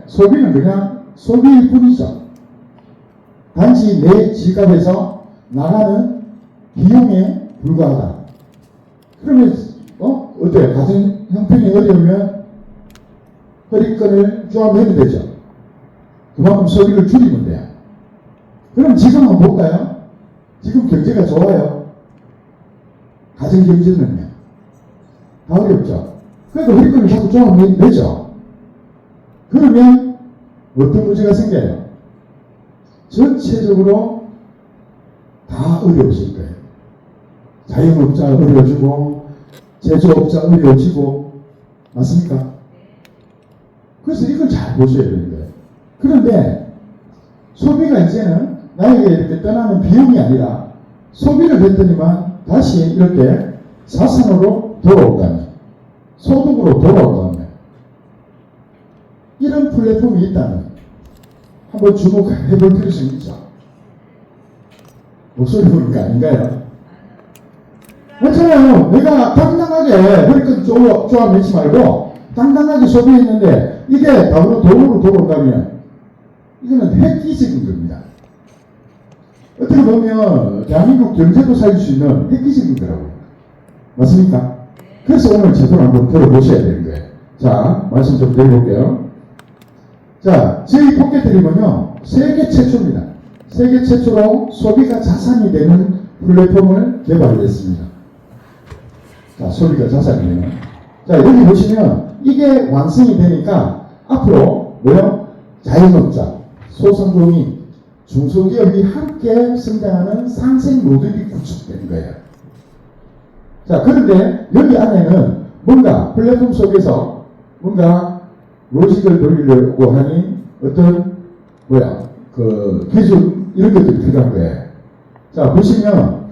소비는 그냥 소비일 뿐이죠. 단지 내 지갑에서 나가는 비용에 불과하다. 그러면 어때요? 가정 형편이 어려우면 허리끈을 조합해도 되죠. 그만큼 소비를 줄이면 돼요. 그럼 지금 한번 볼까요? 지금 경제가 좋아요. 가정 경제는요. 다 어렵죠. 그러니까 허리끈을 자꾸 조합하면 되죠. 그러면 어떤 문제가 생겨요? 전체적으로 다 어려워질 거예요. 자영업자 어려워지고 제조업자 어려워지고 맞습니까? 그래서 이걸 잘 보셔야 되는 거예요. 그런데 소비가 이제는 나에게 이렇게 떠나는 비용이 아니라 소비를 했더니만 다시 이렇게 자산으로 돌아온다면, 소득으로 돌아온다면, 이런 플랫폼이 있다면 한번 주목해 볼 필요성이 있죠. 목소리 보는 거 아닌가요? 그렇잖아요. 내가 당당하게 허리끈 조합하지 말고 당당하게 소비했는데 이게 바로 돈으로 돌아온다면 이거는 획기적인 겁니다. 어떻게 보면 대한민국 경제도 살릴 수 있는 획기적인 거라고요. 맞습니까? 그래서 오늘 제대로 한번 들어보셔야 되는 거예요. 자, 말씀 좀 드려볼게요. 자, 저희 포켓드림은요, 세계 최초입니다. 세계 최초로 소비가 자산이 되는 플랫폼을 개발했습니다. 자, 소비가 자산이 되는. 자, 여기 보시면 이게 완성이 되니까 앞으로 뭐요? 자영업자, 소상공인, 중소기업이 함께 성장하는 상생 모델이 구축된 거예요. 자, 그런데 여기 안에는 뭔가 플랫폼 속에서 뭔가 로직을 돌리려고 하니 어떤 기준 이런 것들이 필요한 거예요. 자, 보시면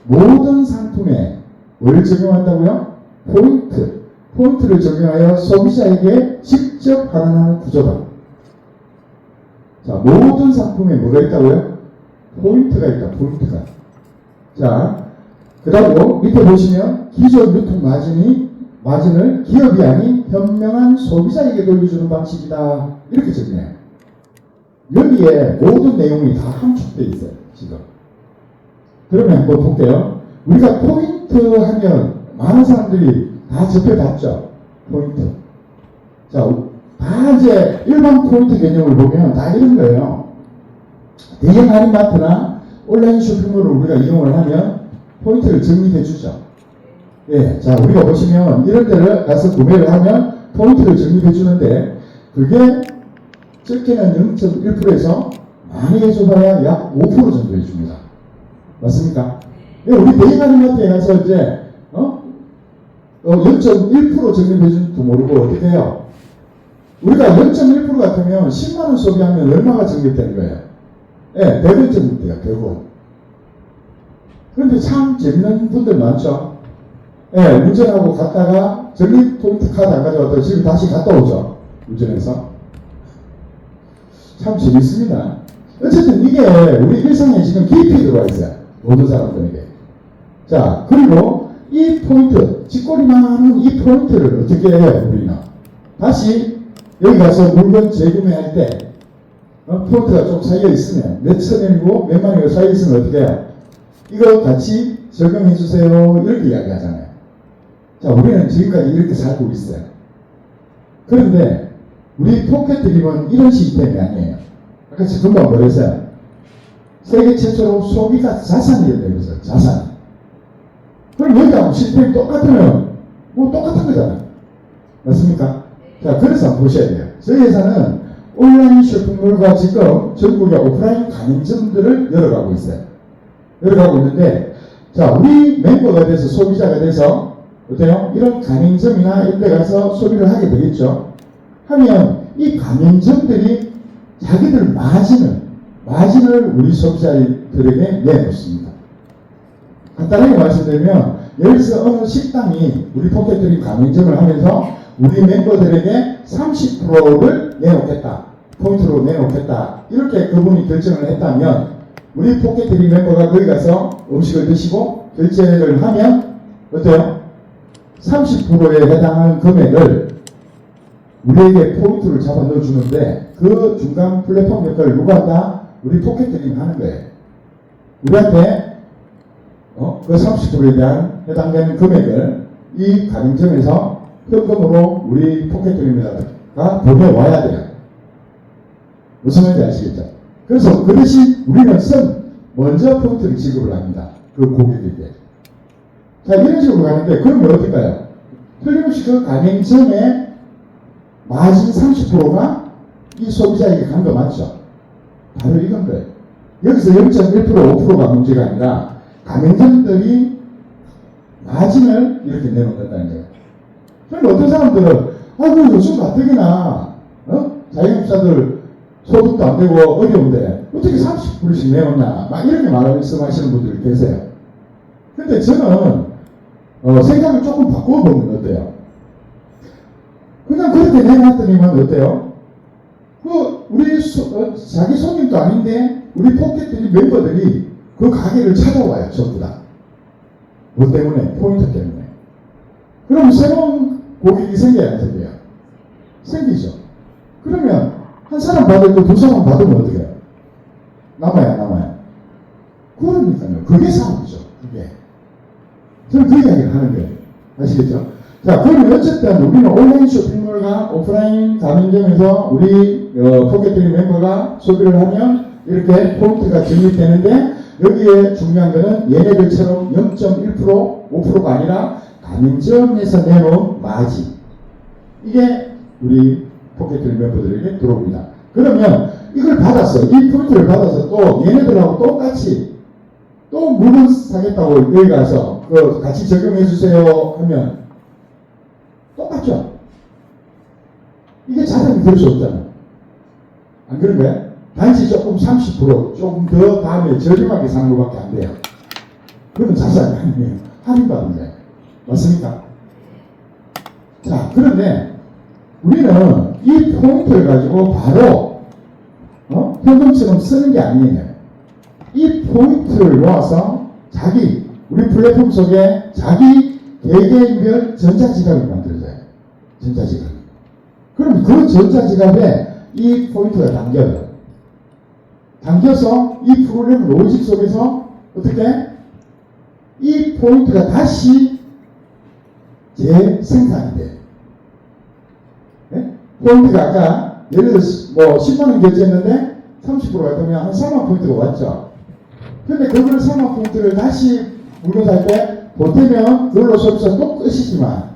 모든 상품에 뭘 적용한다고요? 포인트를 적용하여 소비자에게 직접 환원하는 구조다. 자, 모든 상품에 뭐가 있다고요? 포인트가 있다. 포인트가. 자, 그리고 밑에 보시면 기존 유통 마진을 기업이 아닌 현명한 소비자에게 돌려주는 방식이다. 이렇게 적네요. 여기에 모든 내용이 다 함축되어 있어요. 지금. 그러면 한번 볼게요. 우리가 포인트 하면 많은 사람들이 다 접해봤죠. 포인트. 자, 다 이제 일반 포인트 개념을 보면 다 이런 거예요. 대형 할인마트나 온라인 쇼핑몰을 우리가 이용을 하면 포인트를 적립해 주죠. 예, 자, 우리가 보시면 이런 데를 가서 구매를 하면 포인트를 적립해 주는데 그게 적게는 0.1%에서 많이 해줘봐야 약 5% 정도 해줍니다. 맞습니까? 예, 우리 대형 할인마트에 가서 이제 0.1% 적립해 준지도 모르고 어떻게 해요? 우리가 0.1% 같으면 10만원 소비하면 얼마가 적립되는 거예요? 예, 100원 적립돼요. 100원. 그런데 참 재밌는 분들 많죠? 예, 운전하고 갔다가 적립 포인트 카드 안 가져왔다가 지금 다시 갔다 오죠. 운전해서. 참 재밌습니다. 어쨌든 이게 우리 일상에 지금 깊이 들어와 있어요. 모든 사람들에게. 자, 그리고 이 포인트, 쥐꼬리 많은 이 포인트를 어떻게 해요, 우리는? 다시 여기 가서 물건 재구매할 때 포인트가 좀 쌓여 있으면 몇 천원이고 몇만 원이 쌓여 있으면 어떻게 해요? 이거 같이 적용해 주세요. 이렇게 이야기하잖아요. 자, 우리는 지금까지 이렇게 살고 있어요. 그런데 우리 포켓드림은 이런 시스템이 아니에요. 아까 제가 금방 말했어요. 세계 최초로 소비가 자산이 된다고 했어요. 자산. 그럼 여기가 시스템이 똑같으면 뭐 똑같은 거잖아요. 맞습니까? 자, 그래서 한번 보셔야 돼요. 저희 회사는 온라인 쇼핑몰과 지금 전국의 오프라인 가맹점들을 열어가고 있어요. 열어가고 있는데, 자, 우리 멤버가 돼서 소비자가 돼서 어때요? 이런 가맹점이나 이런 데 가서 소비를 하게 되겠죠. 하면 이 가맹점들이 자기들 마진을 우리 소비자들에게 내놓습니다. 간단하게 말씀드리면 여기서 어느 식당이 우리 포켓드림 가맹점을 하면서 우리 멤버들에게 30%를 내놓겠다. 포인트로 내놓겠다. 이렇게 그분이 결정을 했다면 우리 포켓드림 멤버가 거기 가서 음식을 드시고 결제를 하면 어때요? 30%에 해당하는 금액을 우리에게 포인트를 잡아 넣어주는데 그 중간 플랫폼 역할을 누가 한다? 우리 포켓들이 하는 거예요. 우리한테 그 30%에 대한 해당되는 금액을 이 가맹점에서 현금으로 우리 포켓드림에다가 보내와야 돼요. 무슨 말인지 아시겠죠? 그래서 그 대신 우리는 먼저 포인트를 지급을 합니다. 그 고객에게. 자, 이런 식으로 가는데, 그러면 어떨까요? 틀림없이 그 가맹점의 마진 30%가 이 소비자에게 간 거 맞죠? 바로 이건 거예요. 여기서 0.1%, 5%가 문제가 아니라 가맹점들이 마진을 이렇게 내놓는다는 거예요. 그런데 어떤 사람들은 아이고 요즘 가뜩이나 자영업자들 소득도 안 되고 어려운데 어떻게 30%씩 내놓냐 막 이렇게 말씀하시는 분들이 계세요. 근데 저는 생각을 조금 바꿔보면 어때요? 그냥 그렇게 내놨더니만 어때요? 우리 자기 손님도 아닌데 우리 포켓들이 멤버들이 그 가게를 찾아와요. 전부 다. 뭐 때문에? 포인트 때문에. 그럼 새로운 고객이 생겨야 안 생겨요? 생기죠. 그러면 한 사람 받을 때 두 사람 받으면 어떻게 해요? 남아요. 그러니까요. 그게 사업이죠. 그게. 저는 그 이야기를 하는 거예요. 아시겠죠? 자, 그러면 어쨌든 우리는 온라인 쇼핑몰과 오프라인 가맹점에서 우리 포켓드림 멤버가 소비를 하면 이렇게 포인트가 적립되는데 여기에 중요한 거는 얘네들처럼 0.1%, 5%가 아니라 가맹점에서 내놓은 마진. 이게 우리 포켓드림 멤버들에게 들어옵니다. 그러면 이걸 받았어. 이 포인트를 받아서 또 얘네들하고 똑같이 또 물건 사겠다고 여기 가서 같이 적용해 주세요 하면 똑같죠? 이게 자산이 될 수 없잖아. 안 그런 거야? 단지 조금 30% 조금 더 다음에 저렴하게 사는 것밖에 안 돼요. 그러면 자산이 아니에요. 할인받은 거예요. 맞습니까? 자, 그런데 우리는 이 포인트를 가지고 바로 현금처럼 쓰는 게 아니에요. 이 포인트를 모아서 우리 플랫폼 속에 자기 개개인별 전자지갑을 만들어줘요. 전자지갑. 그럼 그 전자지갑에 이 포인트가 당겨서 이 프로그램 로직 속에서 어떻게? 이 포인트가 다시 재생산이 돼요. 네? 포인트가 아까 예를 들어서 10만원 결제했는데 30%가 되면 한 4만 포인트가 왔죠. 근데 그걸 4만 포인트를 다시 물건 살 때 보태면 그걸로 소비자 또 끝이지만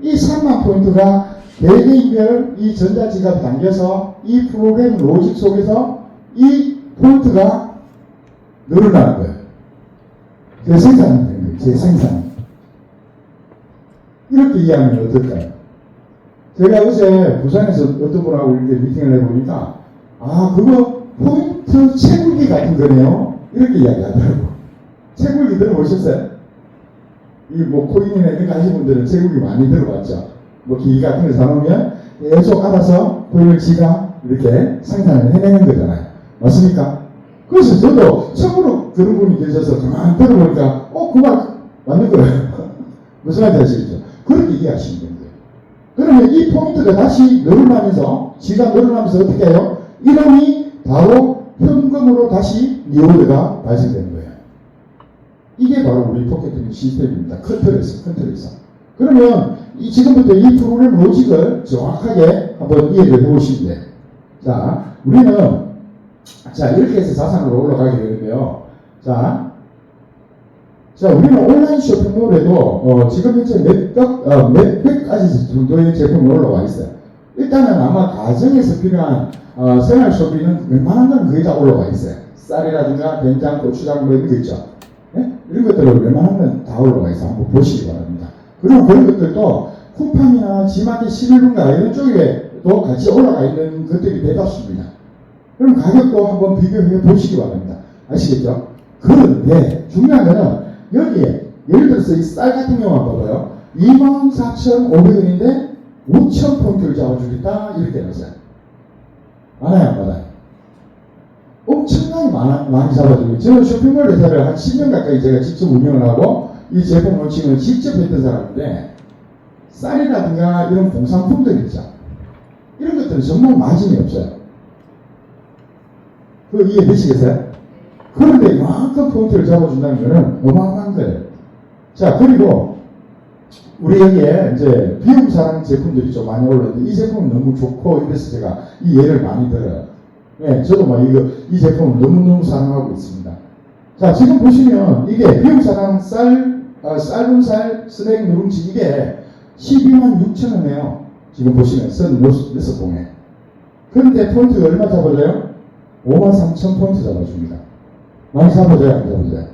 이 3만 포인트가 개개인별 이 전자지갑 당겨서 이 프로그램 로직 속에서 이 포인트가 늘어나는 거예요. 재생산이 되는 거예요. 재생산. 이렇게 이해하면 어떨까요? 제가 어제 부산에서 어떤 분하고 이렇게 미팅을 해보니까 그거 포인트 채굴기 같은 거네요. 이렇게 이야기하더라고요. 채굴기 들어보셨어요? 코인이나 이런 거 하시는 분들은 채굴기 많이 들어봤죠. 기 같은 거 사놓으면 계속 알아서 코인을 지가 이렇게 생산을 해내는 거잖아요. 맞습니까? 그래서 저도 처음으로 그런 분이 계셔서 가만 들어보니까 그 말 맞는 거예요. 무슨 말인지 아시겠죠? 그렇게 이해하시면 됩니다. 그러면 이 포인트가 다시 늘어나면서 지가 늘어나면서 어떻게 해요? 이름이 바로 현금으로 다시 리워드가 발생되는 거예요. 이게 바로 우리 포켓드림 시스템입니다. 큰 틀에서. 그러면 지금부터 이 프로그램 로직을 정확하게 한번 이해를 해보시면 돼요. 자, 우리는 이렇게 해서 자산으로 올라가게 되는데요. 우리는 온라인 쇼핑몰에도 지금 현재 몇백 가지 정도의 제품이 올라와 있어요. 일단은 아마 가정에서 필요한 생활 소비는 웬만한 건 거의 다 올라와 있어요. 쌀이라든가 된장, 고추장 이런 거 있죠. 네? 이런 것들은 웬만한 건 다 올라와 있어요. 한번 보시기 바랍니다. 그리고 그런 것들도 쿠팡이나 지마켓 11분가 이런 쪽에도 같이 올라가 있는 것들이 대다수입니다. 그럼 가격도 한번 비교해 보시기 바랍니다. 아시겠죠? 그런데 중요한 거는 여기에 예를 들어서 이 쌀 같은 경우만 봐봐요. 24,500원인데 5,000포인트를 잡아주겠다 이렇게 해놨어요. 많아요 안 많아요? 엄청나게 많이 잡아주고 저는 쇼핑몰 회사를 한 10년 가까이 제가 직접 운영을 하고 이 제품 론칭을 직접 했던 사람인데 쌀이라든가 이런 공산품들 있죠. 이런 것들은 정말 마진이 없어요. 그 이해되시겠어요? 그런데 이만큼 포인트를 잡아준다는 것은 어마어마한 거예요. 자, 그리고 우리 여기에 이제 비움사랑 제품들이 좀 많이 올라오는데 이 제품은 너무 좋고 이래서 제가 이 예를 많이 들어요. 네, 저도 막 이 제품을 너무너무 사랑하고 있습니다. 자, 지금 보시면 이게 비움사랑 쌀은 쌀 스낵 누룽지 이게 12만 6천 원이에요. 지금 보시면 선 노스봉에. 그런데 포인트가 얼마 잡아줘요? 5만 3천 포인트 잡아줍니다. 많이 잡아줘요, 안 잡아줘요?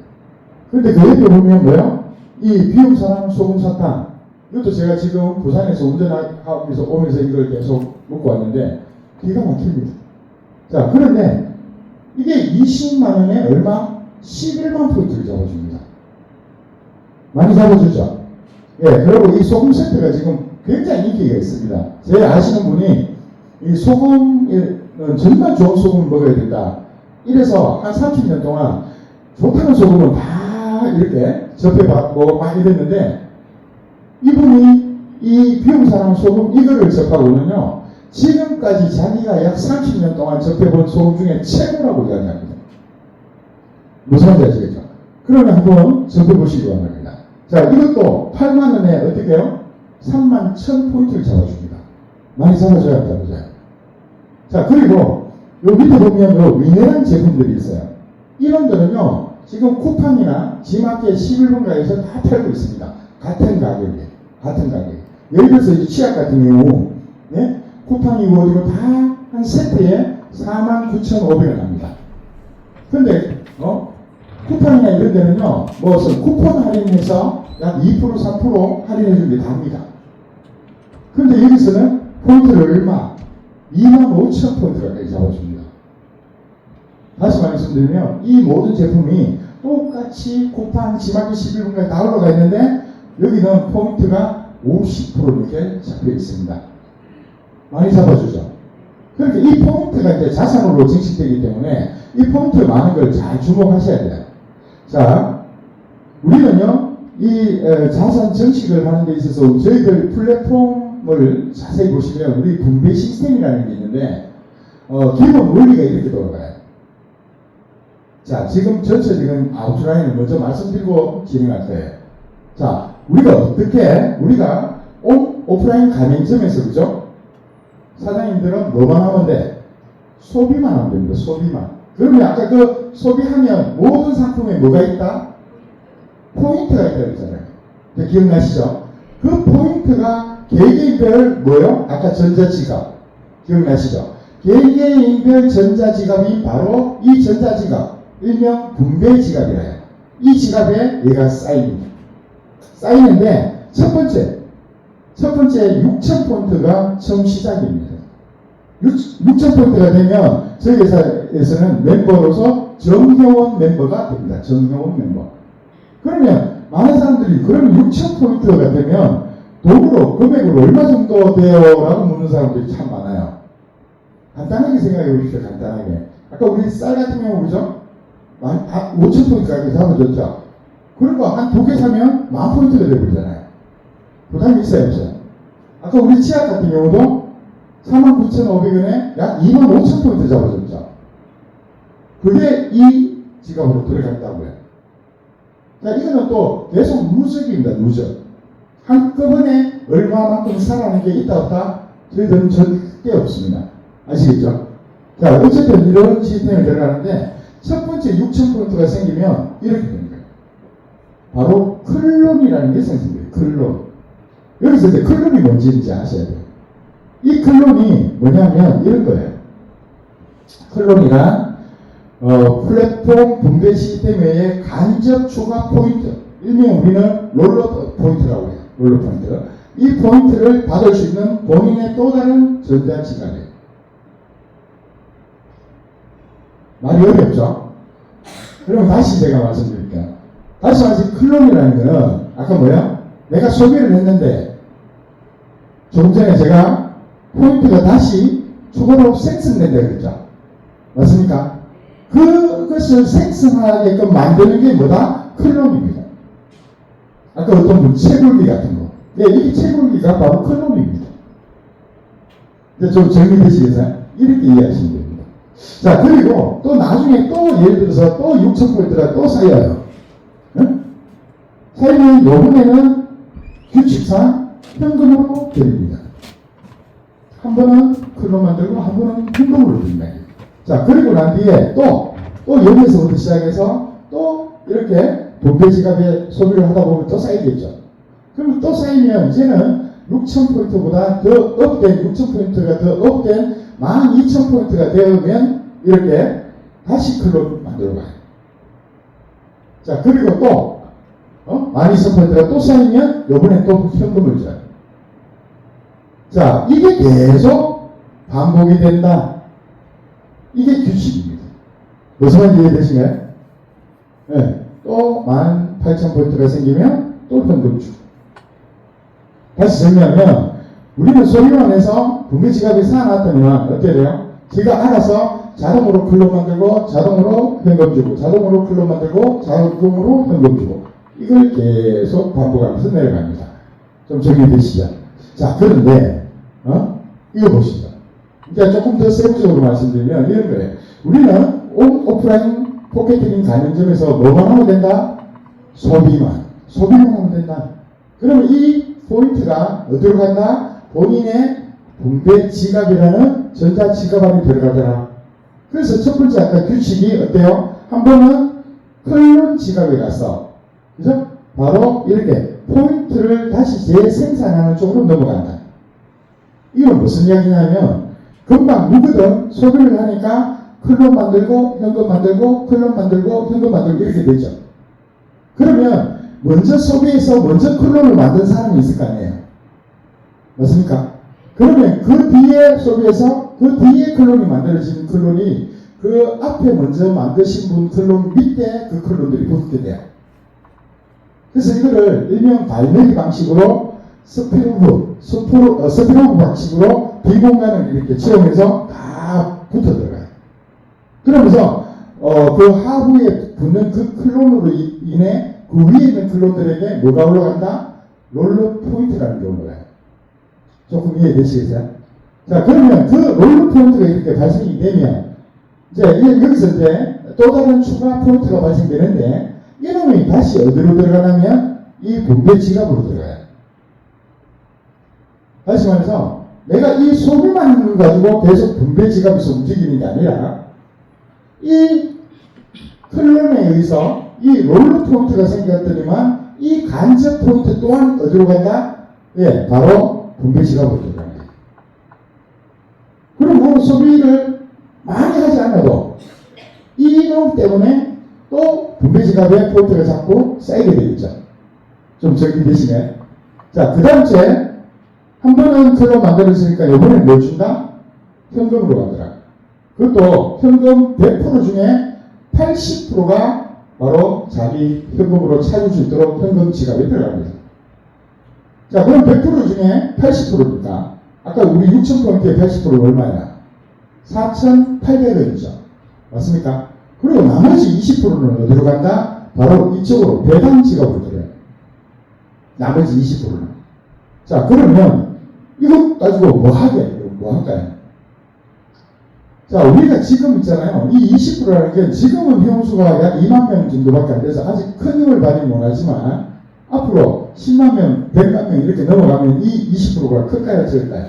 근데 그 옆에 보면 뭐요? 이 비움사랑 소금사탕. 이것도 제가 지금 부산에서 운전하면서 오면서 이걸 계속 먹고 왔는데 기가 막힙니다. 자, 그런데 이게 20만 원에 얼마? 11만 포인트를 잡아줍니다. 많이 잡아주죠? 예, 그리고 이 소금 세트가 지금 굉장히 인기가 있습니다. 제 아시는 분이 이 소금, 정말 좋은 소금을 먹어야 된다. 이래서 한 30년 동안 좋다는 소금은 다 이렇게 접해봤고 막 이랬는데 이분이 이 비움사랑 소금 이거를 접하고는요 지금까지 자기가 약 30년 동안 접해본 소금 중에 최고라고 이야기합니다. 무슨 말인지 아시겠죠? 그러면 한번 접해보시기 바랍니다. 자, 이것도 8만 원에 어떻게 해요? 3만 1천 포인트를 잡아줍니다. 많이 잡아줘야 한다, 그죠? 자, 그리고 요 밑에 보면 요 미네랄 제품들이 있어요. 이런들은요, 지금 쿠팡이나 지마켓 11번가에서 다 팔고 있습니다. 같은 가격에. 예를 들어서 이 치약 같은 경우, 예? 쿠팡이고 어디고 다 한 세트에 49,500원 합니다. 근데, 쿠팡이나 이런 데는요, 쿠폰 할인해서 약 2%, 3% 할인해주는 게 답니다. 근데 여기서는 포인트를 얼마? 25,000포인트까지 잡아줍니다. 다시 말씀드리면, 이 모든 제품이 똑같이 쿠팡, 지마켓 11분까지 다 올라가 있는데, 여기는 포인트가 50% 이렇게 잡혀 있습니다. 많이 잡아주죠. 그렇게 이 포인트가 이제 자산으로 증식되기 때문에 이 포인트 많은 걸 잘 주목하셔야 돼요. 자, 우리는요, 이 자산 증식을 하는 데 있어서 저희들 플랫폼을 자세히 보시면 우리 분배 시스템이라는 게 있는데, 기본 원리가 이렇게 돌아가요. 자, 지금 전체적인 아웃라인을 먼저 말씀드리고 진행할 거예요. 자, 우리가 오프라인 가맹점에서, 그죠? 사장님들은 뭐만 하면 돼? 소비만 하면 됩니다. 소비만. 그러면 아까 그 소비하면 모든 상품에 뭐가 있다? 포인트가 있다 그랬잖아요. 기억나시죠? 그 포인트가 개개인별 뭐요? 아까 전자지갑. 기억나시죠? 개개인별 전자지갑이 바로 이 전자지갑. 일명 분배지갑이라 해요. 이 지갑에 얘가 쌓입니다. 쌓이는데 첫 번째 6,000포인트가 처음 시작입니다. 6,000포인트가 되면 저희 회사에서는 멤버로서 정회원 멤버가 됩니다. 정회원 멤버. 그러면 많은 사람들이 그럼 6,000포인트가 되면 돈으로 금액으로 얼마 정도 돼요? 라고 묻는 사람들이 참 많아요. 간단하게 생각해 보십시오. 간단하게. 아까 우리 쌀 같은 경우 그죠? 5,000포인트까지 잡아줬죠. 그러니까 한 2개 사면 10,000포인트가 되버리잖아요. 부담이 있어요, 없어요? 아까 우리 치약 같은 경우도 49,500원에 약 25,000포인트 잡아줬죠. 그게 이 지갑으로 들어간다고요. 자, 이거는 또 계속 누적입니다, 누적. 한꺼번에 얼마만큼 살아나는 게 있다, 없다? 저희들은 절대 없습니다. 아시겠죠? 자, 어쨌든 이런 시스템에 들어가는데, 첫 번째 6,000포인트가 생기면 이렇게 되는 거예요. 바로 클론이라는 게 생깁니다. 클론. 여기서 이제 클론이 뭔지 아셔야 돼요. 이 클론이 뭐냐면 이런 거예요. 클론이란 플랫폼 분배 시스템 외에 간접 추가 포인트, 일명 우리는 롤러 포인트라고 해요. 롤러 포인트. 이 포인트를 받을 수 있는 본인의 또 다른 전자지갑이에요. 말이 어렵죠? 그럼 다시 제가 말씀드릴게요. 다시 말해서 클론이라는 거는 아까 뭐야? 내가 소비를 했는데 조금 전에 제가 포인트가 다시 추가로 생성된다 그랬죠? 맞습니까? 그것을 생성하게끔 만드는 게 뭐다? 클론입니다. 아까 어떤 분 채굴기 같은 거. 네, 이 채굴기가 바로 클론입니다. 근데 좀 정리되시겠어요? 이렇게 이해하시면 됩니다. 자, 그리고 또 나중에 또 예를 들어서 또 6,000포인트가 또 쌓여요. 응? 쌓이면 요번에는 규칙상 현금으로 드립니다. 한 번은 클로 만들고 한 번은 현금으로 드립니다. 자, 그리고 난 뒤에 또 여기서부터 시작해서 또 이렇게 분배 지갑에 소비를 하다 보면 또 쌓이겠죠. 그럼 또 쌓이면 이제는 6,000포인트보다 더 업된 6,000포인트가 더 업된 12,000포인트가 되면 이렇게 다시 클럽을 만들어 가요. 자, 그리고 또 12,000포인트가 또 쌓이면 요번에 또 현금을 줘요. 자, 이게 계속 반복이 된다. 이게 규칙입니다. 무슨 말인지 이해되시나요? 네. 또 18,000포인트가 생기면 또 현금 주고. 다시 정리하면 우리는 소비원에서 분배 지갑이 쌓아놨더니만 어떻게 돼요? 제가 알아서 자동으로 클럽 만들고 자동으로 현금 주고 자동으로 클럽 만들고 자동으로 현금 주고 이걸 계속 반복하면서 내려갑니다. 좀 정리되시죠? 자, 그런데 이거 보시죠. 그러니까 조금 더 세부적으로 말씀드리면 이런 거예요. 우리는 오프라인 포켓팅 가맹점에서 뭐만 하면 된다? 소비만 하면 된다. 그러면 이 포인트가 어디로 간다? 본인의 분배 지갑이라는 전자 지갑 안에 들어가더라. 그래서 첫 번째 아까 규칙이 어때요? 한 번은 클론 지갑에 가서 그죠? 바로 이렇게 포인트를 다시 재생산하는 쪽으로 넘어간다. 이건 무슨 이야기냐면 금방 누구든 소비를 하니까 클론 만들고 현금 만들고 클론 만들고 현금 만들고 이렇게 되죠. 그러면 먼저 소비해서 먼저 클론을 만든 사람이 있을 거 아니에요. 맞습니까? 그러면 그 뒤에 소비해서 그 뒤에 클론이 만들어진 클론이 그 앞에 먼저 만드신 분 클론 밑에 그 클론들이 붙게 돼요. 그래서 이거를 일명 바이너리 방식으로 스피로브 방식으로 비공간을 이렇게 채우면서 다 붙어 들어가요. 그러면서 그 하부에 붙는 그 클론으로 인해 그 위에 있는 클론들에게 뭐가 올라간다? 롤러 포인트라는 게 올라가요. 조금 이해되시겠어요? 자, 그러면 그 롤러 포인트가 이렇게 발생이 되면 이제 여기서 이제 또 다른 추가 포인트가 발생되는데 이놈이 다시 어디로 들어가냐면 이 분배 지갑으로 들어가요. 다시 말해서 내가 이 소비만 하는 걸 가지고 계속 분배 지갑에서 움직이는 게 아니라 이 클론에 의해서 이 롤러 포인트가 생겼더니만 이 간접 포인트 또한 어디로 간다? 예, 바로 분배 지갑으로 들어갑니다. 그럼 뭐 소비를 많이 하지 않아도 이놈 때문에 또 분배 지갑에 포인트가 자꾸 쌓이게 되겠죠. 좀 정리되시네. 자, 그 다음 주에 한 번은 클론 만들었으니까 이번엔 뭘 준다? 현금으로 가더라. 그것도 현금 100% 중에 80%가 바로 자기 현금으로 찾을 수 있도록 현금 지갑에 들어갑니다. 자, 그럼 100% 중에 80%니까 아까 우리 6,000포인트의 80%는 얼마야? 4,800원이죠. 맞습니까? 그리고 나머지 20%는 어디로 간다? 바로 이쪽으로 배당 지갑으로 들어요. 나머지 20%는. 자, 그러면 이거 가지고 뭐 할까요? 자, 우리가 지금 있잖아요. 이 20%라는 게 지금은 회원수가 약 2만 명 정도밖에 안 돼서 아직 큰 힘을 발휘 못하지만 앞으로 10만 명, 100만 명 이렇게 넘어가면 이 20%가 클까요? 적을까요?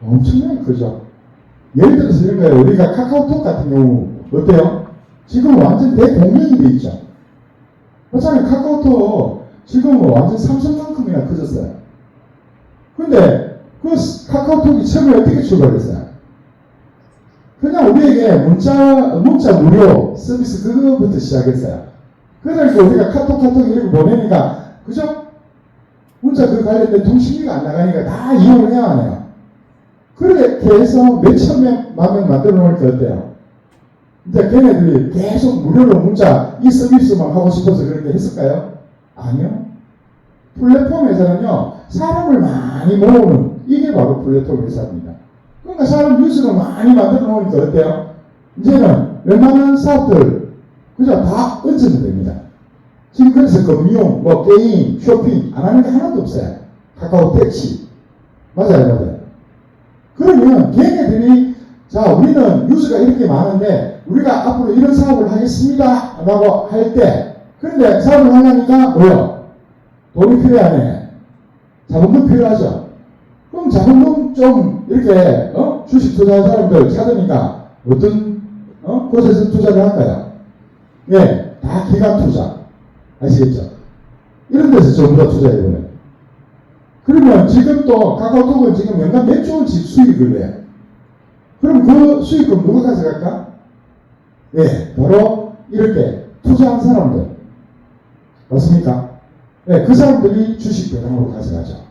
엄청나게 크죠. 예를 들어서 이런 거예요. 우리가 카카오톡 같은 경우 어때요? 지금 완전 대공명이 돼 있죠. 그렇잖아요. 카카오톡 지금은 완전 삼성만큼이나 커졌어요. 근데 그 카카오톡이 처음에 어떻게 출발했어요? 그냥 우리에게 문자 무료 서비스 그거부터 시작했어요. 그러니까 우리가 카톡 이렇게 보내니까 그죠? 문자 그 관련된 통신비가 안 나가니까 다 이용을 해야 하네요. 그렇게 해서 몇천 명, 만 명 만들어 놓으니까 어때요? 이제 걔네들이 계속 무료로 문자 이 서비스만 하고 싶어서 그렇게 했을까요? 아니요. 플랫폼 회사는요, 사람을 많이 모으는 이게 바로 플랫폼 회사입니다. 그러니까 사람 뉴스를 많이 만들어 놓으니까 어때요? 이제는 웬만한 사업들 그죠? 다 얹으면 됩니다. 지금 그래서 금융, 뭐 게임, 쇼핑 안 하는 게 하나도 없어요. 카카오 택시 맞아요. 그러면 걔네들이 자 우리는 유저가 이렇게 많은데 우리가 앞으로 이런 사업을 하겠습니다 라고 할 때 그런데 사업을 하려니까 뭐요? 돈이 필요하네. 자본금 필요하죠. 그럼 자본금 좀 이렇게 주식 투자하는 사람들 찾으니까 어떤 곳에서 투자를 할까요? 예, 다 기관 투자 아시겠죠? 이런 데서 전부 다 투자해버려요. 그러면 지금 또 카카오톡은 지금 연간 몇 조 원씩 수익을 내요. 그럼 그 수익금 누가 가져갈까? 예, 바로 이렇게 투자한 사람들. 맞습니까? 예, 그 사람들이 주식 배당으로 가져가죠.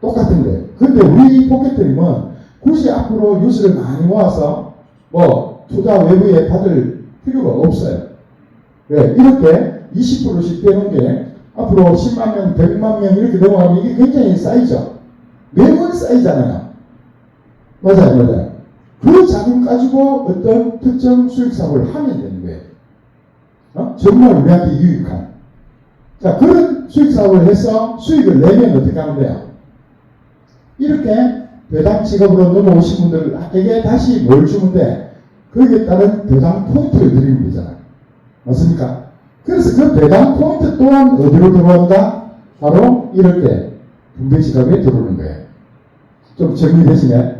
똑같은 거예요. 근데 우리 포켓트림은 굳이 앞으로 뉴스를 많이 모아서 뭐 투자 외부에 받을 필요가 없어요. 예, 이렇게 20%씩 빼는 게 앞으로 10만 명, 100만 명 이렇게 넘어가면 이게 굉장히 쌓이죠. 매월 쌓이잖아요. 맞아요. 그 자금 가지고 어떤 특정 수익 사업을 하면 되는 거예요. 정말 우리한테 유익한. 자, 그런 수익 사업을 해서 수익을 내면 어떻게 하면 돼요? 이렇게 배당 직업으로 넘어오신 분들에게 다시 뭘 주면 돼? 거기에 따른 배당 포인트를 드리면 되잖아요. 맞습니까? 그래서 그 배당 포인트 또한 어디로 들어온다? 바로 이렇게 분배 지갑에 들어오는 거예요. 좀 정리되시네?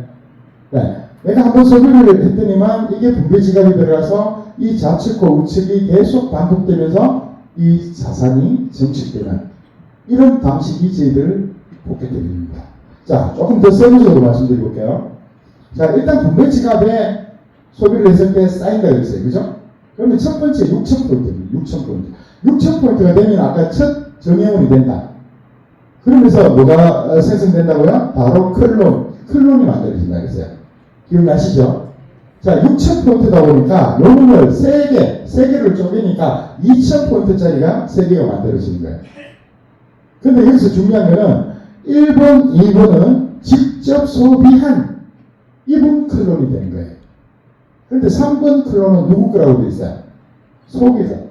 네. 내가 한번 소비를 했더니만 이게 분배 지갑에 들어가서 이 좌측과 우측이 계속 반복되면서 이 자산이 증축되는 이런 방식이 저희들 포켓트림입니다. 자, 조금 더 세부적으로 말씀드려볼게요. 자, 일단 분배 지갑에 소비를 했을 때 쌓인다 그랬어요. 그죠? 그러면 첫 번째 6,000포인트입니다. 6,000포인트. 6,000포인트가 되면 아까 첫 정해원이 된다. 그러면서 뭐가 생성된다고요? 바로 클론이 만들어진다 그랬어요. 기억나시죠? 자, 6,000포인트다 보니까 요놈을 3개를 쪼개니까 2,000포인트짜리가 3개가 만들어지는 거예요. 근데 여기서 중요한 거는 1번, 2번은 직접 소비한 이분 클론이 되는 거예요. 근데 3번 클론은 누구 거라고 되어 있어요? 소비자 거.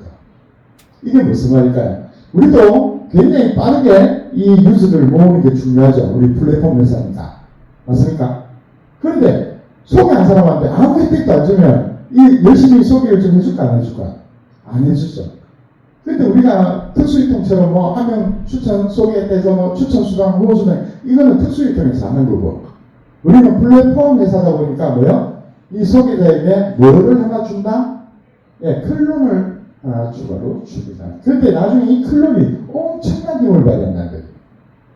이게 무슨 말일까요? 우리도 굉장히 빠르게 이 유저를 모으는 게 중요하죠. 우리 플랫폼 회사니까. 맞습니까? 그런데 소개한 사람한테 아무 혜택도 안 주면 이 열심히 소개를 좀 해줄까 안 해줄까? 안 해주죠. 근데 우리가 특수유통처럼 뭐 한 명 추천 소개해서 뭐 추천 수당 후보수당 이거는 특수유통에서 하는 거고 우리는 플랫폼 회사다 보니까 뭐요? 이 소개자에게 뭐를 하나 준다? 예, 클론을 하나 추가로 줍니다. 근데 나중에 이 클론이 엄청난 힘을 발휘한다는 거예요.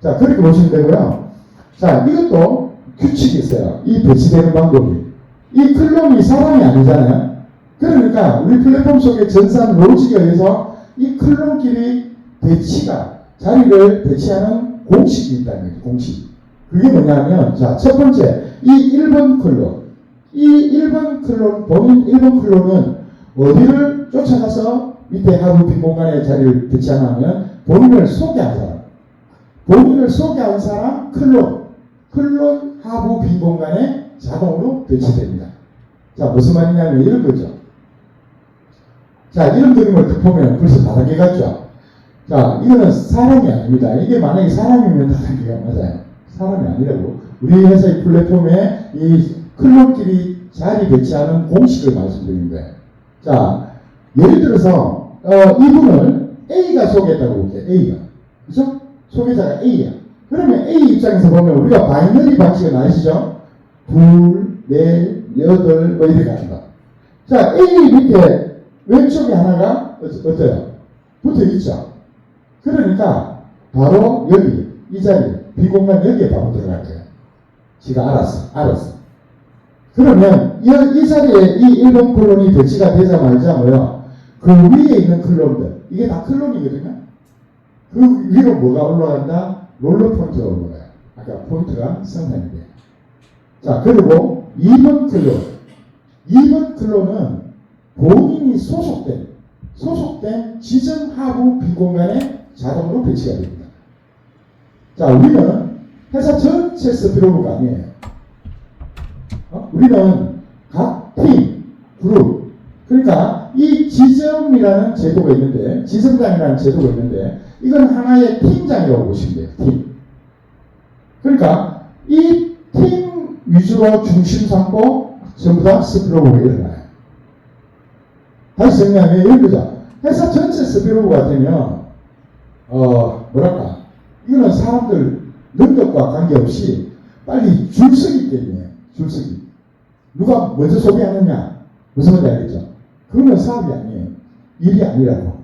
자, 그렇게 보시면 되고요. 자, 이것도 규칙이 있어요. 이 배치되는 방법이. 이 클론이 사람이 아니잖아요. 그러니까 우리 플랫폼 속에 전산 로직에 의해서 이 클론끼리 자리를 배치하는 공식이 있다는 거예요. 공식. 그게 뭐냐면, 자, 첫 번째, 이 1번 클론. 이 1번 클론, 본인 1번 클론은 어디를 쫓아가서 밑에 하부 빈 공간에 자리를 배치하냐면, 본인을 소개한 사람, 클론 하부 빈 공간에 자동으로 배치됩니다. 자, 무슨 말이냐면 이런 거죠. 자, 이런 그림을 딱 보면 벌써 다단계 같죠? 자, 이거는 사람이 아닙니다. 이게 만약에 사람이면 다단계가 맞아요. 사람이 아니라고. 우리 회사의 플랫폼에 이 클론끼리 자리 배치하는 공식을 말씀드린 거예요. 자, 예를 들어서, 이분을 A가 소개했다고 볼게요. A가. 그죠? 소개자가 A야. 그러면 A 입장에서 보면 우리가 바이너리 방식은 아시죠? 2, 4, 8, 뭐 이렇게 합니다. 자, A 밑에 왼쪽에 하나가 어때요? 붙어 있죠? 그러니까 바로 여기, 이 자리, 비공간 여기에 바로 들어갈 거예요. 지가 알았어. 그러면 이 자리에 이 1번 클론이 배치가 되자마자 뭐요? 그 위에 있는 클론들, 이게 다 클론이거든요? 그 위로 뭐가 올라간다? 롤러 포인트가 올라가요. 아까 포인트가 생산이 돼요. 자, 그리고 2번 클론은 본인이 소속된 지정 하부 빈공간에 자동으로 배치가 됩니다. 자, 우리는 회사 전체에서 들어오는 거 아니에요. 우리는 각 팀, 그룹, 그러니까 이 지점이라는 제도가 있는데, 지점장이라는 제도가 있는데, 이건 하나의 팀장이라고 보시면 돼요. 팀. 그러니까 이 팀 위주로 중심 삼고 전부 다 스피로브가 일어나요. 다시 정리하면 이런 거죠. 회사 전체 스피로브가 되면 뭐랄까, 이거는 사람들 능력과 관계없이 빨리 줄서기 때문에 줄서기. 누가 먼저 소비하느냐 무슨 말인지 알겠죠? 그거는 사업이 아니에요. 일이 아니라고.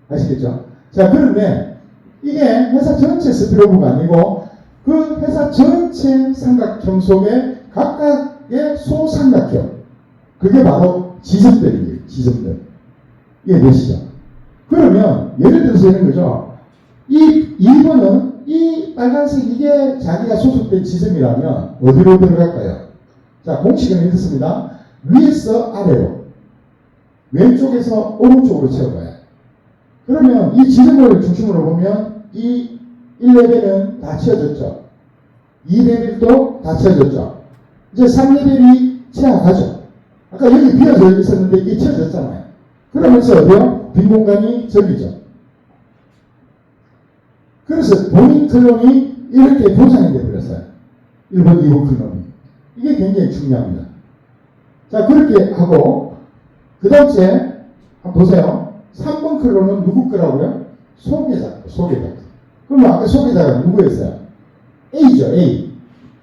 아시겠죠? 자, 그런데 이게 회사 전체 스피로브가 아니고 그 회사 전체 삼각형 속에 각각의 소삼각형, 그게 바로 지점들이에요. 지점들. 이해되시죠? 그러면 예를 들어서 이런 거죠. 이 2번은 이 빨간색 이게 자기가 소속된 지점이라면 어디로 들어갈까요? 자, 공식은 이렇습니다. 위에서 아래로, 왼쪽에서 오른쪽으로 채워가요. 그러면 이 지점을 중심으로 보면 이 1레벨은 다 채워졌죠. 2레벨도 다 채워졌죠. 이제 3레벨이 채워가죠. 아까 여기 비어져 있었는데 이게 채워졌잖아요. 그러면서 어디요? 빈 공간이 저기죠. 그래서 본인 클론이 이렇게 보장이 되어버렸어요. 1번, 2번 클론이. 이게 굉장히 중요합니다. 자, 그렇게 하고, 그 다음째, 한번 보세요. 3번 클론은 누구 거라고요? 소개자, 소개자. 그럼 아까 소개자가 누구였어요? A죠, A.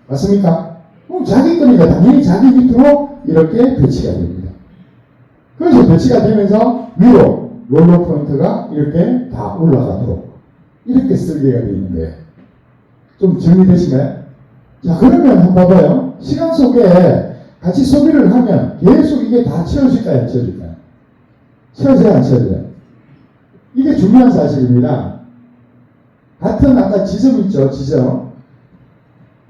맞습니까? 그럼 자기 거니까 당연히 자기 밑으로 이렇게 배치가 됩니다. 그래서 배치가 되면서 위로 롤러 포인트가 이렇게 다 올라가도록 이렇게 설계가 되어 있는 거예요. 좀 정리되시나요? 자, 그러면 한번 봐봐요. 시간 속에 같이 소비를 하면 계속 이게 다 채워질까요? 안 채워질까요? 채워져요? 안 채워져요? 이게 중요한 사실입니다. 같은 아까 지점 있죠? 지점.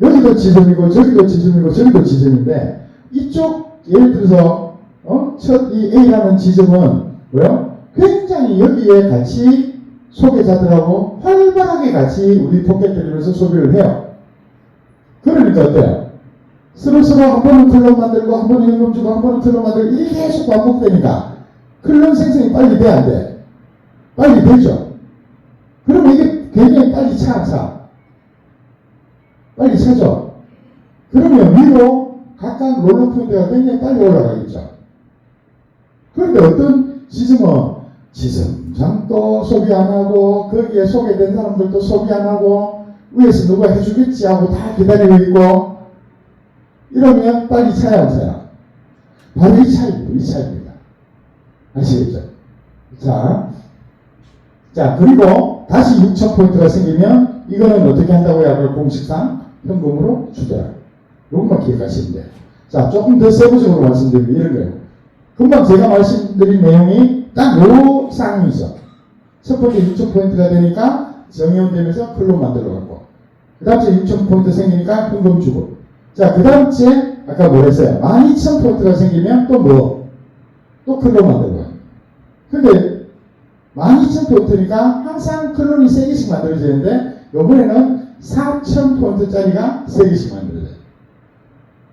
여기도 지점이고 저기도 지점이고 저기도 지점인데 이쪽 예를 들어서 첫 이 A라는 지점은 뭐요? 굉장히 여기에 같이 소비자들하고 활발하게 같이 우리 포켓 때리면서 소비를 해요. 그러니까 어때요? 서로 한 번은 클론 만들고 한 번은 현금 주고 한 번은 클론 만들고 이게 계속 반복되니까 클론 생성이 빨리 돼 안 돼? 빨리 되죠. 그러면 이게 굉장히 빨리 차. 빨리 차죠. 그러면 위로 각각 롤러 포인트가 굉장히 빨리 올라가겠죠. 그런데 어떤 지점은 지점장도 소비 안 하고 거기에 소개된 사람들도 소비 안 하고 위에서 누가 해주겠지 하고 다 기다리고 있고 이러면 빨리 차야 안 차야? 바로 이 차입니다. 아시겠죠? 자, 그리고 다시 6,000포인트가 생기면 이거는 어떻게 한다고요? 아까 공식상 현금으로 주더라. 이것만 기억하시면 돼요. 자, 조금 더 세부적으로 말씀드리면 이런 거예요. 금방 제가 말씀드린 내용이 딱 요 쌍이죠. 첫 번째 6,000포인트가 되니까 정의원되면서 클론 만들어갖고 그 다음째 6,000포인트 생기니까 현금 주고 자, 그 다음째 아까 뭐랬어요? 12,000포인트가 생기면 또 뭐? 또 클론 만들고 근데 12,000포인트니까 항상 클론이 3개씩 만들어지는데 요번에는 4,000포인트짜리가 3개씩 만들어져요.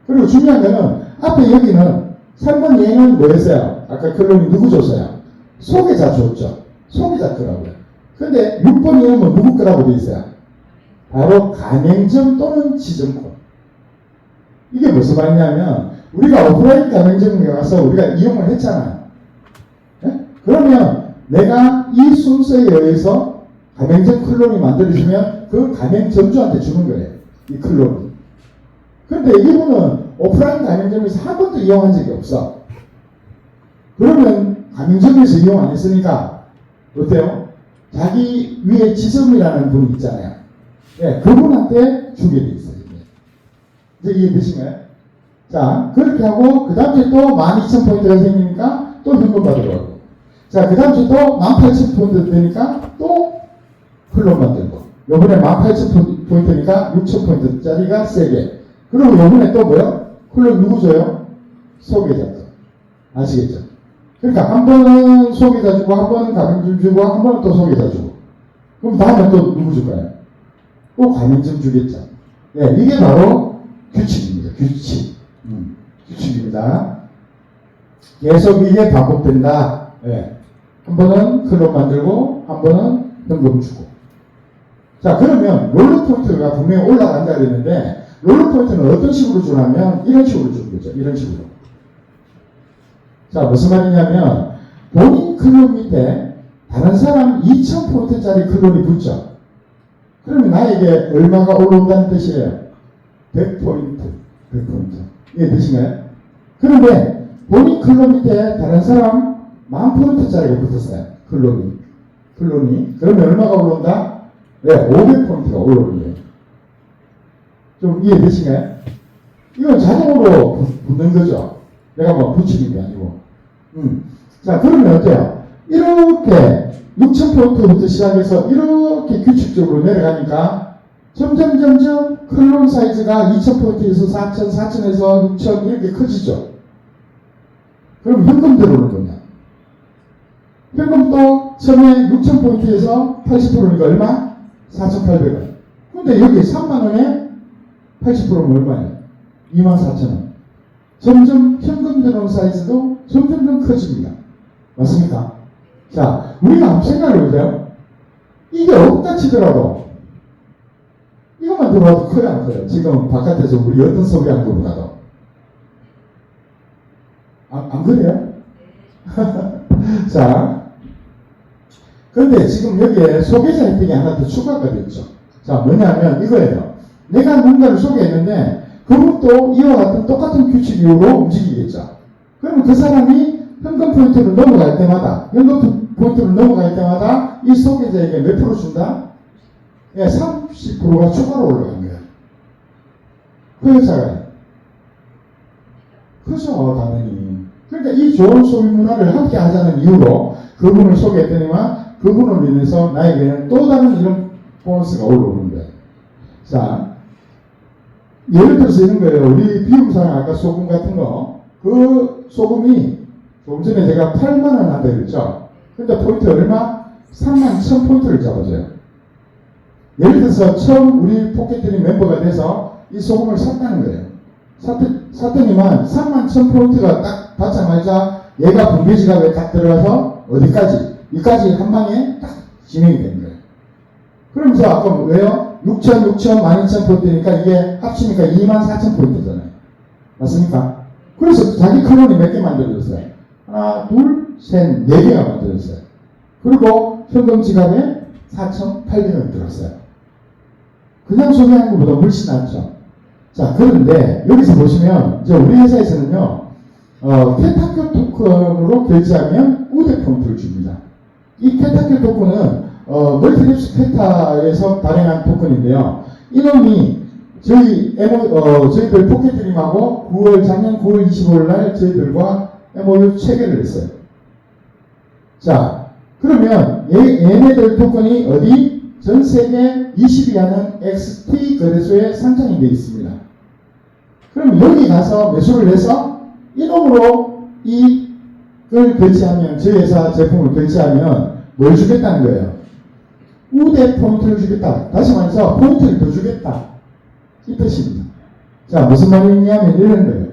그리고 중요한 거는 앞에 여기는 3번 얘는 뭐였어요? 아까 클론이 누구 줬어요? 소개자 줬죠. 소개자 거라고요. 근데 6번 얘는 뭐 누구 거라고 되어 있어요? 바로 가맹점 또는 지점권. 이게 무슨 말이냐면 우리가 오프라인 가맹점에 가서 우리가 이용을 했잖아요. 네? 그러면 내가 이 순서에 의해서 가맹점 클론이 만들어지면 그 가맹점주한테 주는 거예요. 이 클론을. 그런데 이분은 오프라인 가맹점에서 한 번도 이용한 적이 없어. 그러면 가맹점에서 이용 안 했으니까 어때요? 자기 위에 지점이라는 분이 있잖아요. 예, 그분한테 주게 돼 있어요. 이제 이해되시나요? 자, 그렇게 하고 그 다음에 또 12,000포인트가 생기니까 또 현금 받으러 가고 자, 그 다음에 또 18,000포인트 되니까 또 클론 만들고 요번에 18,000포인트니까 6,000포인트짜리가 3개 그리고 요번에 또 뭐요? 클론 누구 줘요? 소개자 거. 아시겠죠? 그러니까 한 번은 소개자 주고 한 번은 가맹점 주고 한 번은 또 소개자 주고 그럼 다음에 또 누구 줄까요? 또 가맹점 주겠죠. 네, 이게 바로 규칙입니다. 규칙입니다. 계속 이게 반복된다. 네. 한 번은 클럽 만들고 한 번은 현금 주고 자, 그러면 롤러 포인트가 분명히 올라간다 그랬는데 롤러 포인트는 어떤 식으로 주냐면 이런 식으로 주는 거죠. 이런 식으로. 자, 무슨 말이냐면 본인 클럽 밑에 다른 사람 2000포인트짜리 클럽이 붙죠. 그러면 나에게 얼마가 올라온다는 뜻이에요. 100포인트. 100포인트. 이게 뜻인가요? 그런데 본인 클럽 밑에 다른 사람 10,000포인트짜리가 붙었어요. 클럽이. 그러면 얼마가 올라온다? 네, 500포인트가 올라오는 거예요. 좀 이해되시나요? 이건 자동으로 붙는 거죠. 내가 뭐 붙이는 게 아니고. 자, 그러면 어때요? 이렇게 6,000포인트부터 시작해서 이렇게 규칙적으로 내려가니까 점점 클론 사이즈가 2,000포인트에서 4,000, 4,000에서 6,000 이렇게 커지죠. 그럼 현금 들어오는 거냐? 현금도 처음에 6,000포인트에서 80%니까 얼마? 4,800원. 근데 여기 3만원에 80%면 얼마예요? 24,000원. 점점 현금 들어오는 사이즈도 점점 커집니다. 맞습니까? 자, 우리가 한번 생각해 보세요. 이게 없다 치더라도 이것만 들어와도 커요, 안 커요? 지금 바깥에서 우리 어떤 소개한 것보다도. 안 그래요? 자, 그런데 지금 여기에 소개자 혜택이 하나 더 추가가 됐죠. 자, 뭐냐면 이거예요. 내가 뭔가를 소개했는데 그것도 이와 같은 똑같은 규칙 이후로 움직이겠죠. 그러면 그 사람이 현금 포인트를 넘어갈 때마다 이 소개자에게 몇 프로 준다? 예, 30%가 추가로 올라간 거예요. 그 여자가 그죠, 당연히. 그러니까 이 좋은 소비 문화를 함께 하자는 이유로 그분을 소개했더니만 그분으로 인해서 나에게는 또 다른 이런 보너스가 올라오는 거예요. 자, 예를 들어서 이런 거예요. 우리 비움사랑 아까 소금 같은 거, 그 소금이 조금 전에 제가 8만원 한다 그랬죠. 근데 포인트 얼마? 31,000포인트를 잡아줘요. 예를 들어서 처음 우리 포켓트리 멤버가 돼서 이 소금을 샀다는 거예요. 샀더니만 31,000포인트가 딱 받자마자 얘가 분배지갑에 딱 들어가서 어디까지? 여기까지 한 방에 딱 진행이 되는 거예요. 그러면서 아까 왜요? 6,000, 12,000포인트니까 이게 합치니까 24,000포인트잖아요. 맞습니까? 그래서 자기 클론이 몇 개 만들어졌어요? 하나, 둘, 셋, 4개가 만들어졌어요. 그리고 현금 지갑에 4,800원 들었어요. 그냥 소개하는 것보다 훨씬 낫죠. 자, 그런데 여기서 보시면 이제 우리 회사에서는요, 캣학교 토큰으로 결제하면 우대 포인트를 줍니다. 이 캣학교 토큰은 멀티랩스 캣타에서 발행한 토큰인데요. 이놈이 저희들 포켓드림하고 작년 9월 25일 날 저희들과 MOU 체결을 했어요. 자, 그러면 얘네들 토큰이 어디? 전 세계 20위 하는 XT 거래소에 상장이 되어 있습니다. 그럼 여기 가서 매수를 해서 이놈으로 이걸 결제하면, 저희 회사 제품을 결제하면 뭘 주겠다는 거예요? 우대 포인트를 주겠다. 다시 말해서 포인트를 더 주겠다. 이 뜻입니다. 자, 무슨 말이냐면 이런 거예요.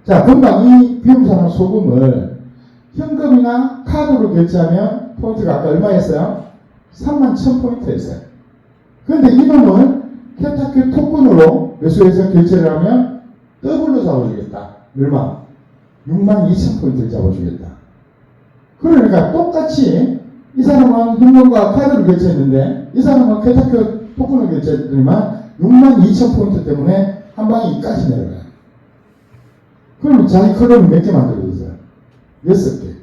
자, 금방 이 비움산업 소금을 현금이나 카드로 결제하면 포인트가 아까 얼마였어요? 31,000포인트였어요. 그런데 이놈을 캣학교 토큰으로 매수해서 결제를 하면 더블로 잡아주겠다. 얼마? 62,000포인트를 잡아주겠다. 그러니까 똑같이 이 사람은 현금과 카드를 결제했는데 이 사람은 캣학교 토큰을 결제했더니만 62,000포인트 때문에 한 방에 이까지 내려가요. 그럼 자기 클럽을 몇 개 만들어줬어요? 6개.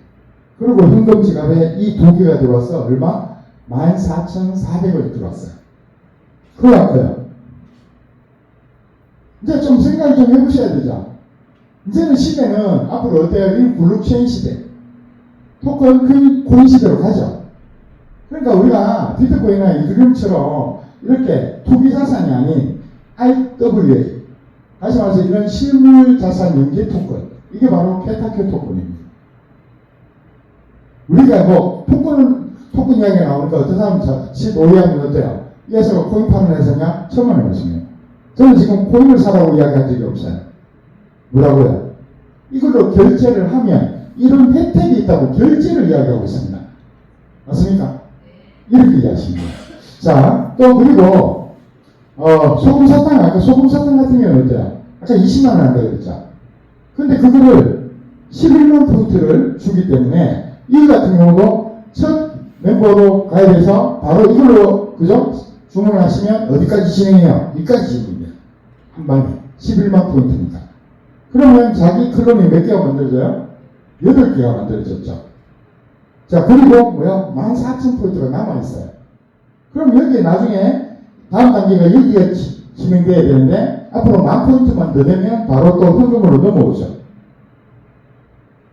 그리고 현금 지갑에 이 2개가 들어와서 얼마? 14,400원이 들어왔어요. 그거 아까요. 이제 좀 생각을 좀 해보셔야 되죠. 이제는 시대는 앞으로 어때요? 이 블록체인 시대. 토큰 코인 시대로 가죠. 그러니까 우리가 비트코인이나 이더리움처럼 이렇게 투기 자산이 아닌 IWA, 다시 말해서 이런 실물 자산 연계 토큰, 이게 바로 캣학교 토큰입니다. 우리가 뭐 토큰 이야기가 나오니까 어떤 사람 집 오해하면 어때요? 이 회사가 코인 파는 회사냐? 처음 하는 것이네요. 저는 지금 코인을 사라고 이야기한 적이 없어요. 뭐라고요? 이걸로 결제를 하면 이런 혜택이 있다고 결제를 이야기하고 있습니다. 맞습니까? 이렇게 이해하시면 돼요. 자, 또 그리고 아까 소금사탕 같은 경우는 어때요? 아까 20만 원 한다고 그랬죠? 근데 그거를 11만 포인트를 주기 때문에 이 같은 경우도 첫 멤버로 가입해서 바로 이걸로, 그죠? 주문을 하시면 어디까지 진행해요? 여기까지 진행해요. 한 방에. 11만 포인트니까. 그러면 자기 클론이 몇 개가 만들어져요? 8개가 만들어졌죠. 자, 그리고 뭐요? 14,000포인트가 남아있어요. 그럼 여기에 나중에 다음 단계가 여기가 진행돼야 되는데 앞으로 10,000포인트만 더 되면 바로 또 현금으로 넘어오죠.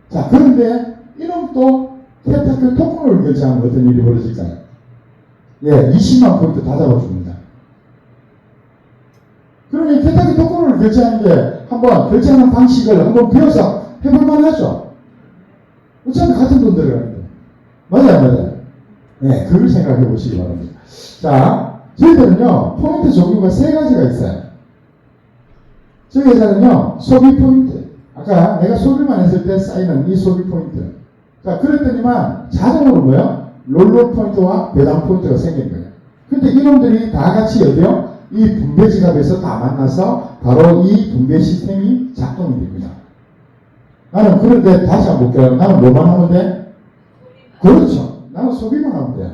자, 그런데 이놈 또 캐타클 토큰을 결제하면 어떤 일이 벌어질까요? 예, 20만 포인트 다 잡아줍니다. 그러면 캐타클 토큰을 결제하는데 한번 결제하는 방식을 한번 배워서 해볼만 하죠. 어차피 같은 돈 들어가는데. 맞아요. 네, 그걸 생각해 보시기 바랍니다. 자, 저희들은요, 포인트 종류가 3가지가 있어요. 저희 회사는요, 소비 포인트. 아까 내가 소비만 했을 때 쌓이는 이 소비 포인트. 자, 그랬더니만 자동으로 뭐요? 롤러 포인트와 배당 포인트가 생긴 거예요. 근데 이놈들이 다 같이 어디요? 이 분배 지갑에서 다 만나서 바로 이 분배 시스템이 작동이 됩니다. 나는 그런데 다시 한번 볼게요. 나는 뭐만 하면 돼? 그렇죠. 나는 소비만 하면 돼요.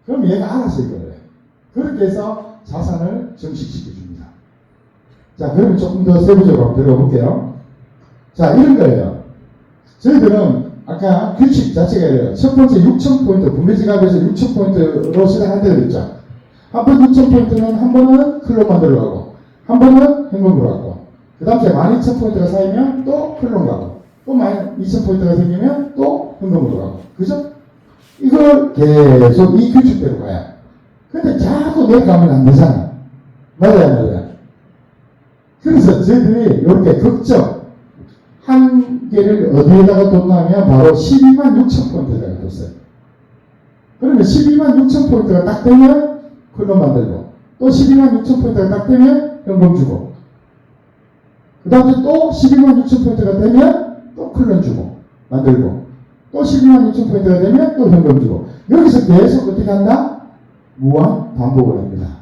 그럼 얘가 알아서 이걸 해요. 그렇게 해서 자산을 증식시켜줍니다. 자, 그러면 조금 더 세부적으로 한번 들어볼게요. 자, 이런 거예요. 저희들은 아까 규칙 자체가 이래요. 첫 번째 6,000포인트, 분배지갑에서 6,000포인트로 시작한다고 그랬죠. 한 번 6,000포인트는 한 번은 클럽 만들러 가고, 한 번은 현금으로 가고, 그 다음에 12,000포인트가 쌓이면 또 클럽 가고, 또 2,000포인트가 생기면 또 현금으로 가고. 그죠? 이걸 계속 이 규칙대로 가요. 근데 자꾸 내려가면 안 되잖아. 맞아요. 그래서 저희들이 이렇게 극적 한 개를 어디에다가 뒀냐면 바로 12만 6천 포인트에다가 뒀어요. 그러면 12만 6천 포인트가 딱 되면 클럽 만들고, 또 12만 6천 포인트가 딱 되면 현금 주고, 그 다음에 또 12만 6천 포인트가 되면 또 클럽 주고 만들고, 또 12만 6천 포인트가 되면 또 현금 주고, 여기서 계속 어떻게 한다? 무한 반복을 합니다.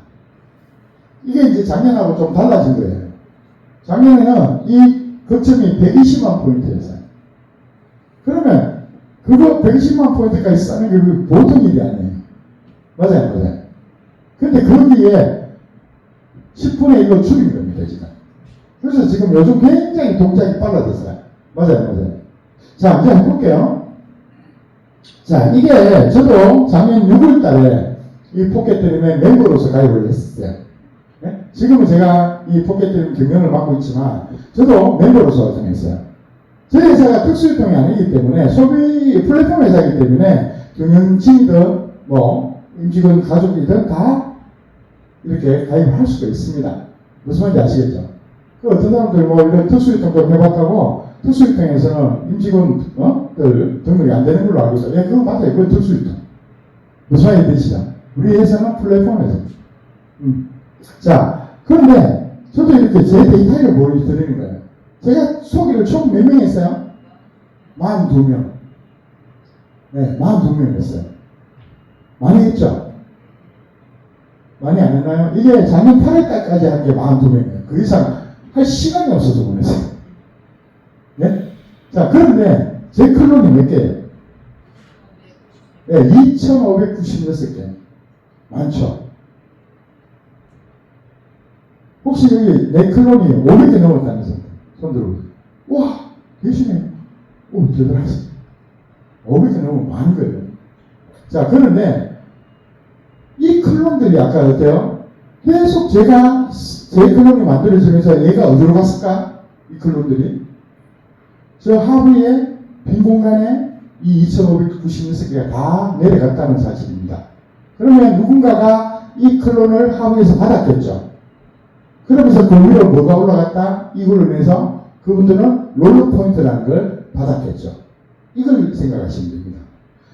이게 이제 작년하고 좀 달라진 거예요. 작년에는 이 거점이 120만 포인트였어요. 그러면 그거 120만 포인트까지 쌓는 게 보통 일이 아니에요. 맞아요. 근데 거기에 10분의 1로 줄인 겁니다, 지금. 그래서 지금 요즘 굉장히 동작이 빨라졌어요. 맞아요. 자, 이제 해볼게요. 자, 이게 저도 작년 6월 달에 이 포켓드림에 멤버로서 가입을 했었어요. 네? 지금은 제가 이 포켓드림 경영을 맡고 있지만 저도 멤버로서 정했어요. 저희 회사가 특수유통이 아니기 때문에 소비 플랫폼 회사이기 때문에 경영진이든 뭐 임직원 가족이든 다 이렇게 가입을 할 수가 있습니다. 무슨 말인지 아시겠죠? 그 어떤 사람들 뭐 이런 특수유통도 해봤다고 특수유통에서는 임직원들 등록이 안 되는 걸로 알고 있어요. 예, 그거 맞아요. 그건 특수유통. 무슨 말인지 되시죠? 우리 회사는 플랫폼 회사. 자, 그런데 저도 이렇게 제 데이터를 보여드리는 거예요. 제가 소개를 총 몇 명 했어요? 42명. 네, 42명 했어요. 많이 했죠? 많이 안 했나요? 이게 작년 8월달까지 한 게 42명이에요. 그 이상 할 시간이 없어서 보냈어요. 네? 자, 그런데 제 클론이 몇 개예요? 네, 2,596개. 많죠? 혹시 여기 내 클론이 500개 넘었다면서? 손 들어보세요. 와, 계시네요. 오, 대단하세요. 500개 넘으면 많은 거예요. 자, 그런데 이 클론들이 아까 어때요? 계속 제가 제 클론이 만들어지면서 얘가 어디로 갔을까? 이 클론들이 저 하부에 빈 공간에 이 2,596개가 다 내려갔다는 사실입니다. 그러면 누군가가 이 클론을 하부에서 받았겠죠. 그러면서 그 위로 뭐가 올라갔다? 이걸로 인해서 그분들은 롤러 포인트라는 걸 받았겠죠. 이걸 생각하시면 됩니다.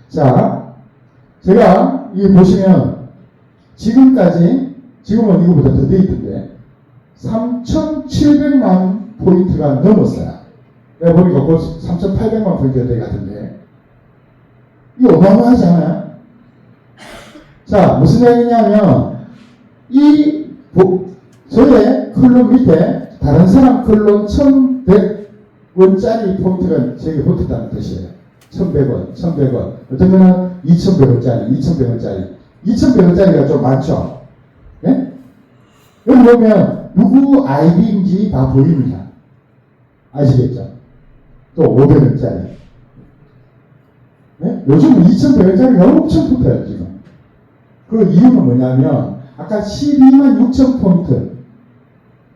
자, 제가 이 보시면 지금까지, 지금은 이거보다 더 돼 있던데 3,700만 포인트가 넘었어요. 내가 보니까 곧 3,800만 포인트가 돼 같은데 이거 어마어마하지 않아요? 자, 무슨 얘기냐면 이 저의 클론 밑에 다른 사람 클론 1100원짜리 포인트가 저에게 붙었다는 뜻이에요. 1100원, 1100원. 어떤 거는 2100원짜리, 2100원짜리. 2100원짜리가 좀 많죠? 예? 여기 보면 누구 아이디인지 다 보입니다. 아시겠죠? 또 500원짜리. 네? 요즘은 2100원짜리가 엄청 붙어요, 지금. 그 이유는 뭐냐면, 아까 126,000포인트.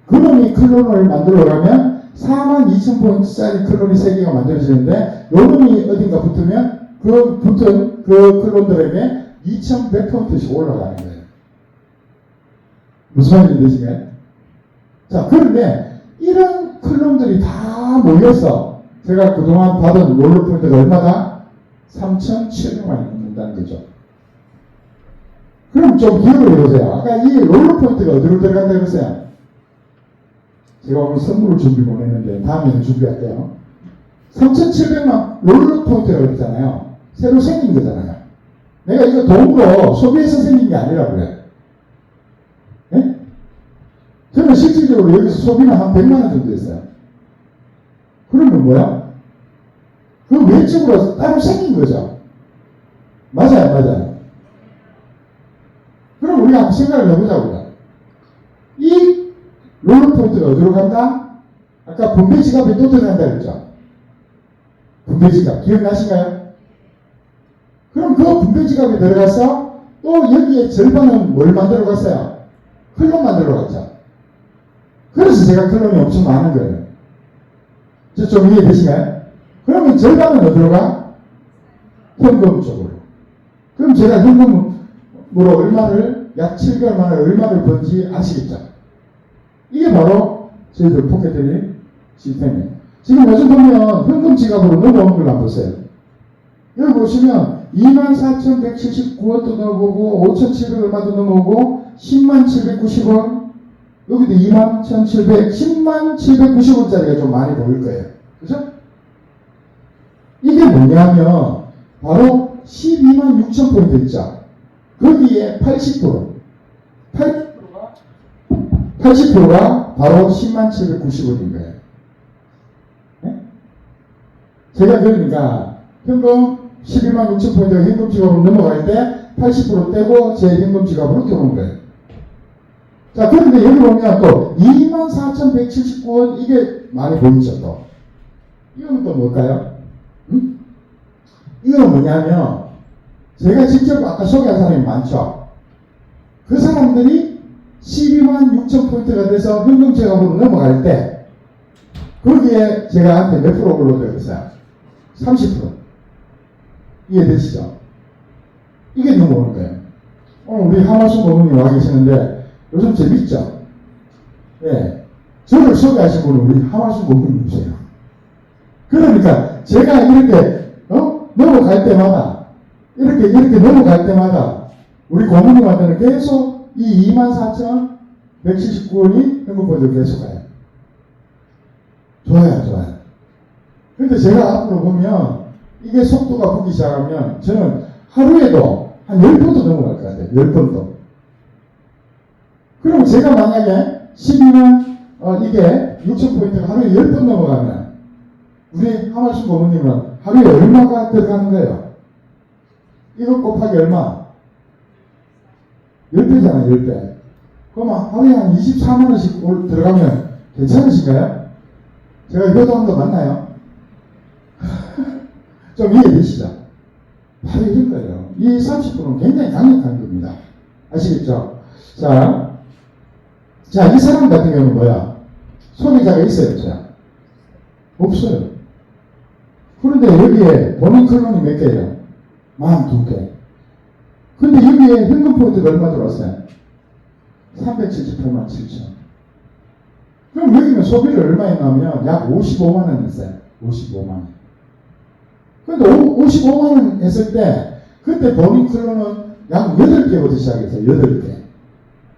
그놈이 클론을 만들어가면 42,000포인트짜리 클론이 3개가 만들어지는데, 요놈이 어딘가 붙으면, 그 붙은 그 클론들에게 2,100포인트씩 올라가는 거예요. 무슨 말인지 되시나요? 자, 그런데, 이런 클론들이 다 모여서, 제가 그동안 받은 롤러 포인트가 얼마다? 3,700만이 넘는다는 거죠. 그럼 좀 기억을 해보세요. 아까 이 롤러 포인트가 어디로 들어간다 그랬어요? 제가 오늘 선물을 준비 못 했는데 다음에는 준비할게요. 3,700만 롤러 포인트라고 그랬잖아요. 새로 생긴 거잖아요. 내가 이거 돈으로 소비해서 생긴 게 아니라 그래. 예? 저는 실질적으로 여기서 소비는 한 100만 원 정도 했어요. 그러면 뭐야? 그 외적으로 따로 생긴 거죠. 맞아요, 맞아요. 그럼 우리가 한번 생각을 해보자고요. 이 롤러 포인트가 어디로 간다? 아까 분배 지갑에 또 들어간다 그랬죠? 분배 지갑 기억나신가요? 그럼 그 분배 지갑에 들어가서 또 여기에 절반은 뭘 만들어 갔어요? 클론 만들어 갔죠. 그래서 제가 클론이 엄청 많은 거예요. 좀 이해되시나요? 그러면 절반은 어디로 가? 현금 쪽으로. 그럼 제가 현금으로 얼마를, 약 7개월 만에 얼마를 번지 아시겠죠? 이게 바로 저희들 포켓머니 시스템이에요. 지금 요즘 보면 현금 지갑으로 넘어오는 걸 한번 보세요. 여기 보시면 24,179원도 넘어오고 5,700 얼마도 넘어오고 10790원 여기도 21,700 10790원짜리가 좀 많이 보일 거예요. 그죠? 이게 뭐냐면 바로 126,000포인트 있죠. 거기에 80%가 바로 10790원인 거예요. 네? 제가 그러니까 현금 126,000포인트가 현금 지갑으로 넘어갈 때 80% 떼고 제 현금 지갑으로 들어온 거예요. 자, 그런데 여기 보면 또 24,179원 이게 많이 보이죠 또. 이건 또 뭘까요? 응? 이건 뭐냐면 제가 직접 아까 소개한 사람이 많죠. 그 사람들이 126,000포인트가 돼서 현금 지갑으로 넘어갈 때 거기에 제가 한테 몇 프로 올려드렸어요? 30%. 이해되시죠? 이게 넘어오는 거예요. 오늘 우리 하마수 고문님 와 계시는데 요즘 재밌죠? 예. 저를 소개하신 분은 우리 하마수 고문님이세요. 그러니까 제가 이렇게 넘어갈 때마다 이렇게 넘어갈 때마다 우리 고문님한테는 계속 이 24,179원이 현금포인트로 계속 가요. 좋아요. 근데 제가 앞으로 보면 이게 속도가 붙기 시작하면 저는 하루에도 한 10번도 넘어갈 것 같아요. 10번도. 그럼 제가 만약에 12만 이게 6,000포인트가 하루에 10번 넘어가면 우리 하마순 고모님은 하루에 얼마가 들어가는 거예요? 이거 곱하기 얼마? 10배잖아요, 10배. 그럼 하루에 한 24만원씩 들어가면 괜찮으신가요? 제가 효도한 거 맞나요? 좀 이해되시죠? 바로 이런 거예요. 이 30%는 굉장히 강력한 겁니다. 아시겠죠? 자, 이 사람 같은 경우는 뭐야? 소비자가 있어요, 없어요? 없어요. 그런데 여기에 본인 클론이 몇 개예요? 42개. 근데 여기에 현금 포인트가 얼마 들어왔어요? 378만 7천. 그럼 여기는 소비를 얼마 했냐면 약 55만원 했어요. 55만원. 근데 55만원 했을 때 그때 본인 클론은 약 8개부터 시작했어요. 8개.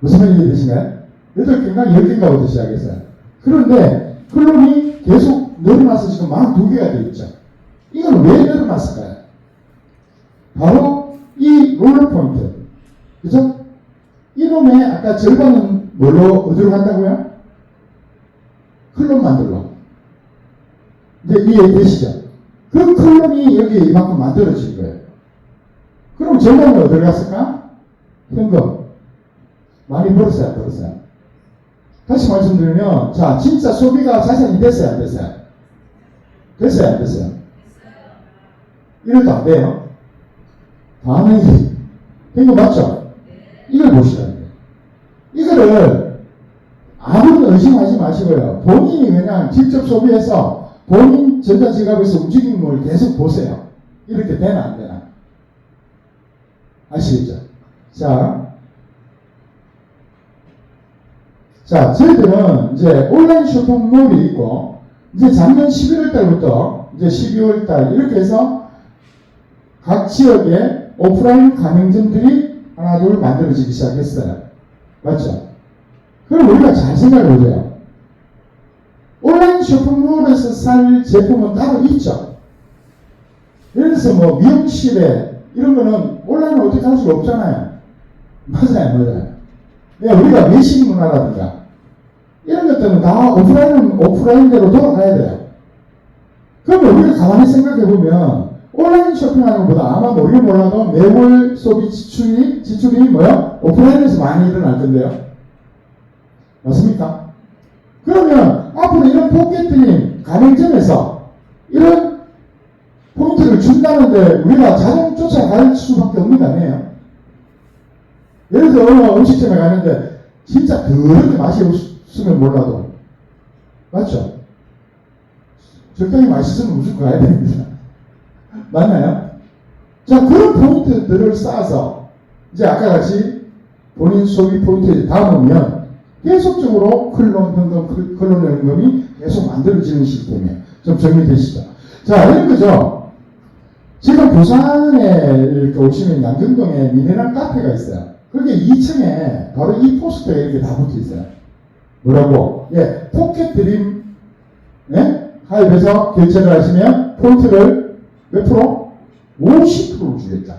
무슨 말인지 되시나요? 8개인가 10개인가부터 시작했어요. 그런데 클론이 계속 늘어나서 지금 42개가 되어 있죠. 이건 왜 늘어났을까요? 바로 이 롤러 포인트. 그죠? 이놈의 아까 절반은 뭘로, 어디로 간다고요? 클론 만들러. 이제 이해되시죠? 그 클론이 여기 이만큼 만들어진 거예요. 그럼 전략은 어디로 갔을까? 현금. 많이 벌었어요, 안 벌었어요? 다시 말씀드리면, 자, 진짜 소비가 자산이 됐어요, 안 됐어요? 됐어요, 안 됐어요? 이래도 안 돼요. 반응이. 현금 맞죠? 이걸 보시라는 거예요. 이거를 아무도 의심하지 마시고요. 본인이 그냥 직접 소비해서 본인 전자지갑에서 움직이는 걸 계속 보세요. 이렇게 되나 안 되나? 아시겠죠? 자, 저희들은 이제 온라인 쇼핑몰이 있고, 이제 작년 11월 달부터 이제 12월 달 이렇게 해서 각 지역에 오프라인 가맹점들이 하나 둘 만들어지기 시작했어요. 맞죠? 그럼 우리가 잘 생각해 보세요. 온라인 쇼핑몰에서 살 제품은 따로 있죠. 예를 들어서 뭐 미용실에 이런 거는 온라인으로 어떻게 할 수가 없잖아요. 맞아요. 우리가 외식 문화라든가 이런 것들은 다 오프라인대로 돌아가야 돼요. 그러면 우리가 가만히 생각해 보면 온라인 쇼핑하는 것보다 아마 우리가 몰라도 매월 소비 지출이 뭐요? 오프라인에서 많이 일어날 건데요. 맞습니까? 그러면 앞으로 이런 포켓트님 가맹점에서 이런 포인트를 준다는데 우리가 자동 쫓아갈 수밖에 없는 거 아니에요? 예를 들어 어느 음식점에 가는데 진짜 더럽게 맛이 없으면 몰라도 맞죠? 적당히 맛있으면 무조건 가야 됩니다. 맞나요? 자, 그런 포인트들을 쌓아서 이제 아까 같이 본인 소비 포인트에 담으면 계속적으로 클론 현금이 계속 만들어지는 시스템이에요. 좀 정리되시죠? 자, 이런 거죠. 지금 부산에 이렇게 오시면 양정동에 미네랄 카페가 있어요. 그게 2층에 바로 이 포스터에 이렇게 다 붙어 있어요. 뭐라고? 예, 포켓 드림, 예? 가입해서 결제를 하시면 포인트를 몇 프로? 50%를 주겠다.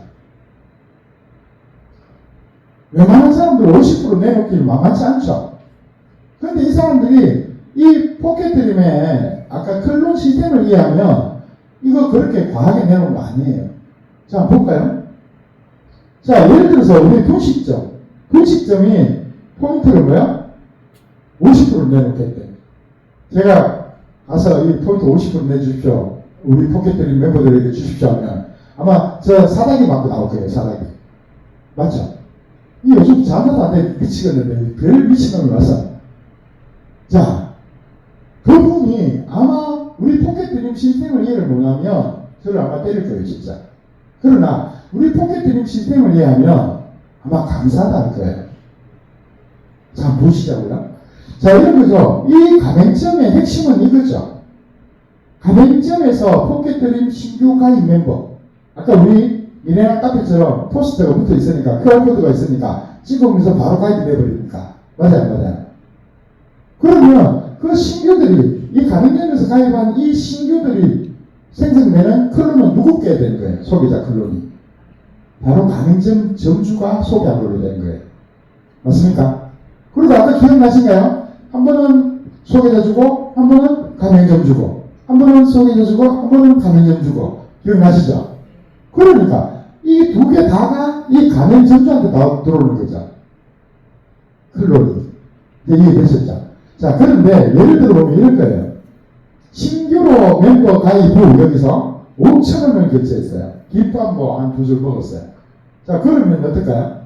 웬만한 사람들 50% 내놓기는 만만치 않죠. 그런데 이 사람들이 이 포켓 드림의 아까 클론 시스템을 이해하면 이거 그렇게 과하게 내놓은 거 아니에요. 자, 볼까요? 자, 예를 들어서 우리 분식점이 포인트를 뭐야? 50% 내놓겠대. 제가 가서 이 포인트 50% 내주십시오. 우리 포켓드림 멤버들에게 주십시오 하면 아마 저 사다기 맞고 나올 거예요. 사다기. 맞죠? 이 요즘 잠도 안 돼 미치겠는데 별 미친놈이 와서 자, 그분이 아마 우리 포켓드림 시스템을 이해를 못하면 저를 아마 때릴 거예요. 진짜. 그러나 우리 포켓드림 시스템을 이해하면 아마 감사하다 할 거예요. 자, 보시자고요. 자, 이런 거죠. 이 가맹점의 핵심은 이거죠. 가맹점에서 포켓드림 신규 가입 멤버. 아까 우리 미네랄 카페처럼 포스터가 붙어 있으니까, QR코드가 있으니까 찍으면서 바로 가입이 돼버리니까. 맞아요. 그러면 그 신규들이, 이 가맹점에서 가입한 이 신규들이 생성되는 클론은 누구 게 되는 거예요? 소비자 클론이. 바로 가맹점 점주가 소개한 걸로 되는 거예요. 맞습니까? 그리고 아까 기억나신가요? 한 번은 소개자 주고, 한 번은 가맹점 주고, 한 번은 소개자 주고, 한 번은 가맹점 주고. 기억나시죠? 그러니까 이 두 개 다가 이 가맹점주한테 다 들어오는 거죠. 클론이. 이해되셨죠? 자, 그런데 예를 들어 보면 이런 거예요. 신규로 멤버 가입 후 여기서 5,000원을 결제했어요. 김밥 뭐 한 두 줄 먹었어요. 자, 그러면 어떨까요?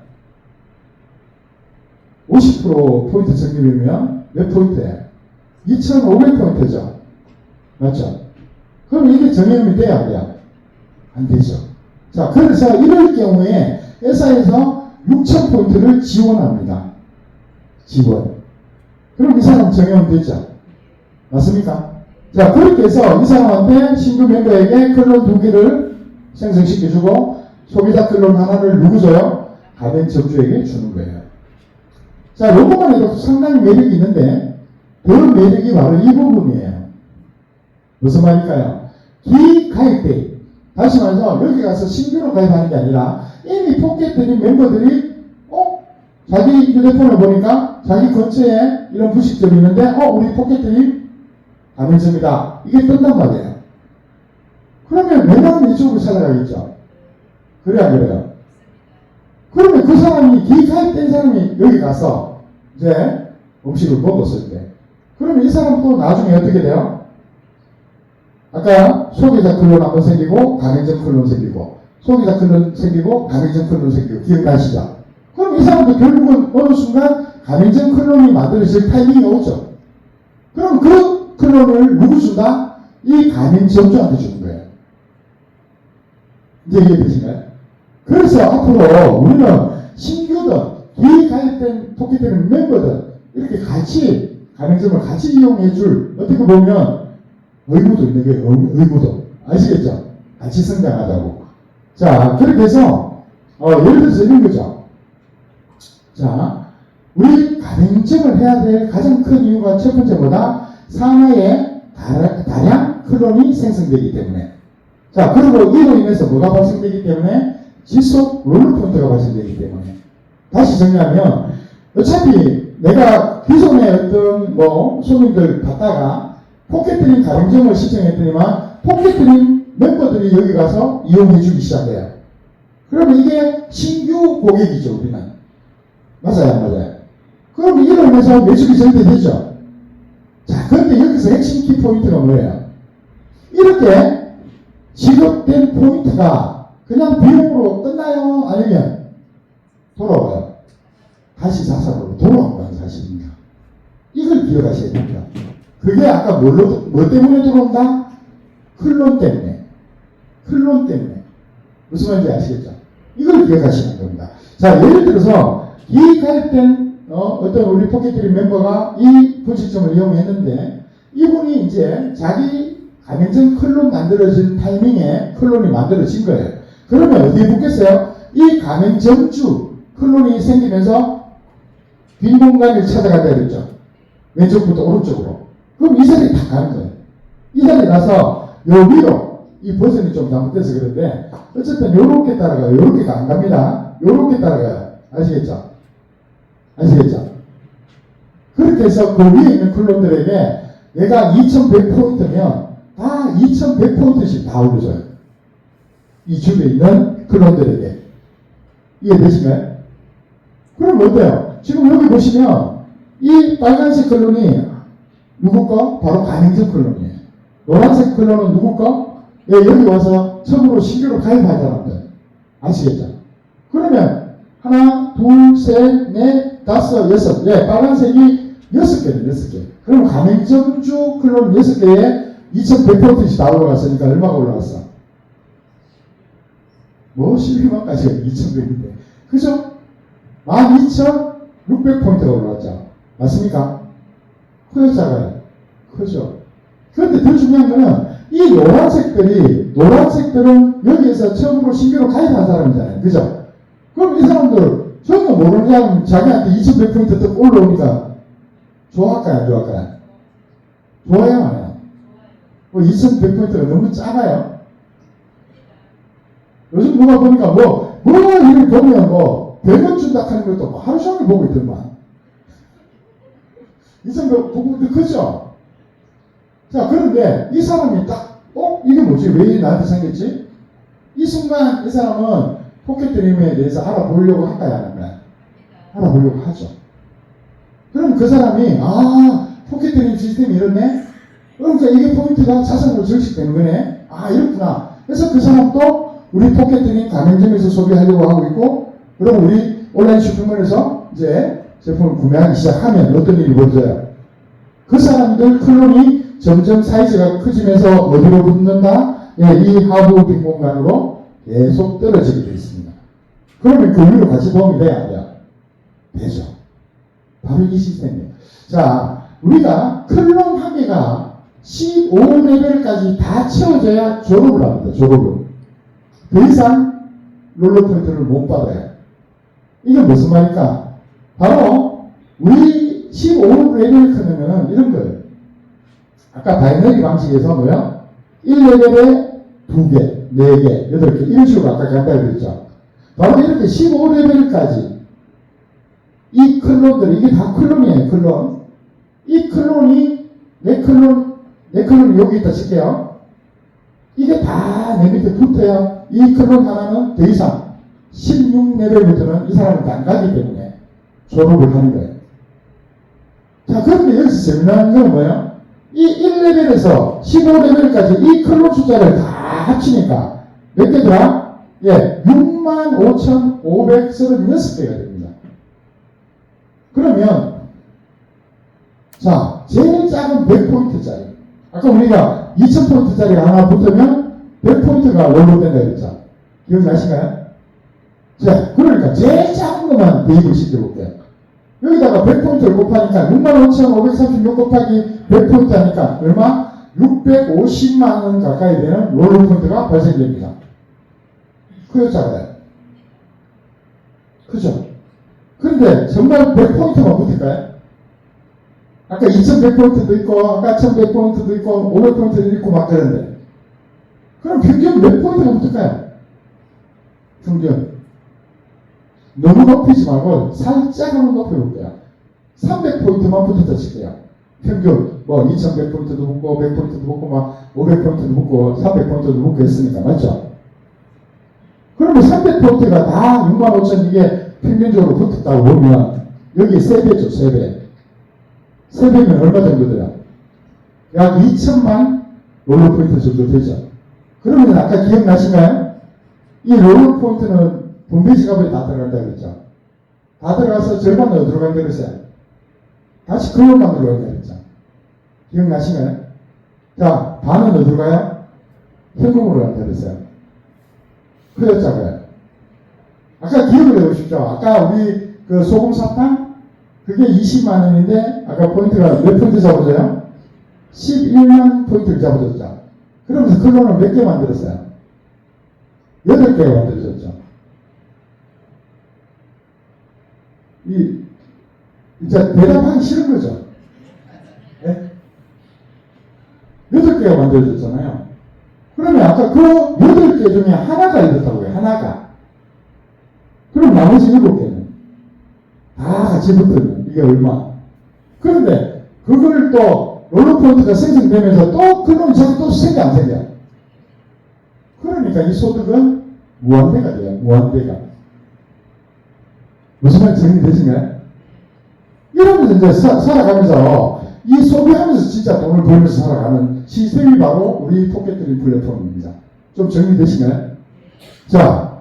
50% 포인트 적립이면 몇 포인트예요? 2,500포인트죠. 맞죠? 그럼 이게 정형이 돼야 안 돼요? 안 되죠. 자, 그래서 이럴 경우에 회사에서 6,000포인트를 지원합니다. 지원. 그럼 이 사람 정형 되죠? 맞습니까? 자, 그렇게 해서 이 사람한테 신규 멤버에게 클론 2개를 생성시켜주고 소비자 클론 하나를 누구 줘요? 가맹점주에게 주는 거예요. 자, 요것만 해도 상당히 매력이 있는데 그 매력이 바로 이 부분이에요. 무슨 말일까요? 기가입대. 다시 말해서 여기 가서 신규로 가입하는 게 아니라 이미 포켓드림 멤버들이 자기 휴대폰을 보니까 자기 근처에 이런 부식점이 있는데 우리 포켓들이 가맹점이다. 이게 뜬단 말이에요. 그러면 매번 이쪽으로 찾아가겠죠. 그래 안 그래요? 그러면 그 사람이 기가입된 사람이 여기 가서 이제 음식을 먹었을 때 그러면 이 사람도 나중에 어떻게 돼요? 아까 소비자 클론 한번 생기고 가맹점 클론 생기고 소비자 클론 생기고 가맹점 클론 생기고 기억나시죠? 그럼 이 사람도 결국은 어느 순간 가맹점 클론이 만들어질 타이밍이 오죠. 그럼 그 클론을 누구 준다? 이 가맹점주한테 주는 거예요. 이제 이해되신가요? 그래서 앞으로 우리는 신규든 기가입된 포켓되는 멤버든 이렇게 같이 가맹점을 같이 이용해 줄 어떻게 보면 의무도 있는 게 의무도 아시겠죠? 같이 성장하자고. 자 그렇게 해서 예를 들어서 이런 거죠. 자 우리 가맹점을 해야 될 가장 큰 이유가 첫 번째 뭐다? 산하에 다량 클론이 생성되기 때문에. 자 그리고 이로 인해서 뭐가 발생되기 때문에 지속 롤러포인트가 발생되기 때문에. 다시 정리하면 어차피 내가 기존에 어떤 손님들 받다가 포켓드림 가맹점을 신청했더니만 포켓드림 멤버들이 여기 가서 이용해주기 시작해요. 그러면 이게 신규 고객이죠 우리는. 맞아요 안 맞아요? 그럼 이로 인해서 매출이 전개되죠. 자 그런데 여기서 핵심 키포인트가 뭐예요? 이렇게 지급된 포인트가 그냥 비용으로 끝나요? 아니면 돌아와요? 다시 자산으로 돌아온다는 사실입니다. 이걸 기억하셔야 됩니다. 그게 아까 뭐 때문에 들어온다? 클론 때문에. 클론 때문에. 무슨 말인지 아시겠죠? 이걸 기억하시는 겁니다. 자, 예를 들어서 이 가입된 어떤 우리 포켓드림 멤버가 이 분식점을 이용했는데 이분이 이제 자기 가맹점 클론 만들어진 타이밍에 클론이 만들어진 거예요. 그러면 어디에 붙겠어요? 이 가맹점주 클론이 생기면서 빈 공간을 찾아가야 되겠죠. 왼쪽부터 오른쪽으로. 그럼 이 자리에 다 가는 거예요. 이 자리에 가서 요 위로 이 버전이 좀 잘못돼서 그런데 어쨌든 요렇게 따라가요. 요렇게가 안 갑니다. 요렇게 따라가요. 아시겠죠? 아시겠죠? 그렇게 해서 그 위에 있는 클론들에게 얘가 2100포인트면 다 2100포인트씩 다 올려줘요. 이 주변에 있는 클론들에게. 이해되시나요? 그럼 어때요? 지금 여기 보시면 이 빨간색 클론이 누구 거? 바로 가맹점 클론이에요. 노란색 클론은 누구 거? 예, 여기 와서 처음으로 신규로 가입한 사람들. 아시겠죠? 그러면 하나, 둘, 셋, 넷, 다섯, 여섯. 예, 빨간색이 6개는 6개. 그럼 가맹점주 클론 6개에 2100포인트씩 다 올라갔으니까 얼마가 올라갔어? 12만까지가 2100인데. 그죠? 12600포인트가 올라갔죠. 맞습니까? 커요, 작아요? 크죠. 그런데 더 중요한 거는 이 노란색들은 여기에서 처음으로 신규로 가입한 사람이잖아요. 그죠? 그럼 이 사람들 전혀 모르는 사람 자기한테 2100포인트 더 올라오니까 좋아할까요? 안 좋아할까요? 좋아요? 안 해요? 2100포인트가 너무 작아요. 요즘 누가 보니까 이렇게 보면 100원 준다 하는 것도 하루 종일 보고 있더만. 2100포인트 크죠? 자, 그런데 이 사람이 딱, 이게 뭐지? 왜 나한테 생겼지? 이 순간 이 사람은 포켓드림에 대해서 알아보려고 할까요? 안 할까요? 알아보려고 하죠. 그럼 그 사람이, 포켓드림 시스템이 이렇네? 그러니까 이게 포인트가 자산으로 증식되는 거네? 이렇구나. 그래서 그 사람도 우리 포켓드림 가맹점에서 소비하려고 하고 있고, 그럼 우리 온라인 쇼핑몰에서 이제 제품을 구매하기 시작하면 어떤 일이 벌어져요? 그 사람들 클론이 점점 사이즈가 커지면서 어디로 붙는다? 이 하부 빈 공간으로 계속 떨어지게 되어 있습니다. 그러면 그 위로 같이 도움이 돼야 안 돼요? 되죠. 바로 이 시스템이에요. 자, 우리가 클론 한 개가 15레벨까지 다 채워져야 졸업을 합니다. 졸업을. 더 이상 롤러포인트를 못 받아요. 이게 무슨 말일까? 바로 우리 15레벨 크면 이런 거예요. 아까 바이너리 방식에서 뭐야? 1레벨에 2개, 4개, 8개 이런 식으로 아까 간다고 그랬죠. 바로 이렇게 15레벨까지 이 클론들, 이게 다 클론이에요, 클론. 이 클론이, 내 클론이 여기 있다 칠게요. 이게 다 내 밑에 붙어야 이 클론 하나는 더 이상 16레벨부터는 이 사람은 안 가기 때문에 졸업을 하는 거예요. 자, 그런데 여기서 재미난 건 뭐예요? 이 1레벨에서 15레벨까지 이 클론 숫자를 다 합치니까 몇 개더라? 예, 65,536개가 됩니다. 그러면 자, 제일 작은 100포인트짜리. 아까 우리가 2000포인트짜리가 하나 붙으면 100포인트가 원로 된다 그랬죠. 기억나시나요? 자, 그러니까 제일 작은 것만 대입을 시켜볼게요. 여기다가 100포인트를 곱하니까 65,536 곱하기 100포인트 하니까 얼마? 650만원 가까이 되는 롤러 포인트가 발생됩니다. 그죠, 작아요? 그죠? 그런데 정말 100포인트만 붙을까요? 아까 2100포인트도 있고, 아까 1100포인트도 있고, 500포인트도 있고 막 그런데. 그럼 평균 몇 포인트가 붙을까요? 평균. 너무 높이지 말고 살짝 한번 높여볼게요. 300포인트만 붙었다 칠게요. 평균 뭐 2100포인트도 붙고 100포인트도 붙고 막 500포인트도 붙고 300포인트도 붙고 했으니까 맞죠? 그러면 300포인트가 다 65,000 이게 평균적으로 붙었다고 보면 여기 3배죠. 3배. 3배면 얼마 정도 돼요? 약 2천만 롤러포인트 정도 되죠. 그러면 아까 기억나신가요? 이 롤러포인트는 분배 지갑에 다 들어간다 그랬죠. 다 들어가서 절반은 어디로 간다 그랬어요? 다시 클론만 들어간다 그랬죠. 기억나시나요? 자, 반은 어디로 가요? 현금으로 간다 그랬어요. 그였잖아요. 아까 기억을 해보십시오. 아까 우리 그 소금 사탕? 그게 20만 원인데, 아까 포인트가 몇 포인트 잡아줘요? 11만 포인트를 잡아줬죠. 그러면서 클론을 몇 개 만들었어요? 8개가 만들어졌죠. 이제 대답하기 싫은 거죠. 네? 8개가 만들어졌잖아요. 그러면 아까 그 8개 중에 하나가 이렇다고요. 하나가. 그럼 나머지 7개는 다 같이 붙으면 이게 얼마? 그런데 그걸 또 롤러포인트가 생성되면서 또 그놈이 자꾸 또 생겨 안 생겨? 그러니까 이 소득은 무한대가 돼요. 무한대가. 무슨 말 정리되신가요? 이러면서 이제 살아가면서 이 소비하면서 진짜 돈을 벌면서 살아가는 시스템이 바로 우리 포켓트리 플랫폼입니다. 좀 정리되시나요? 자,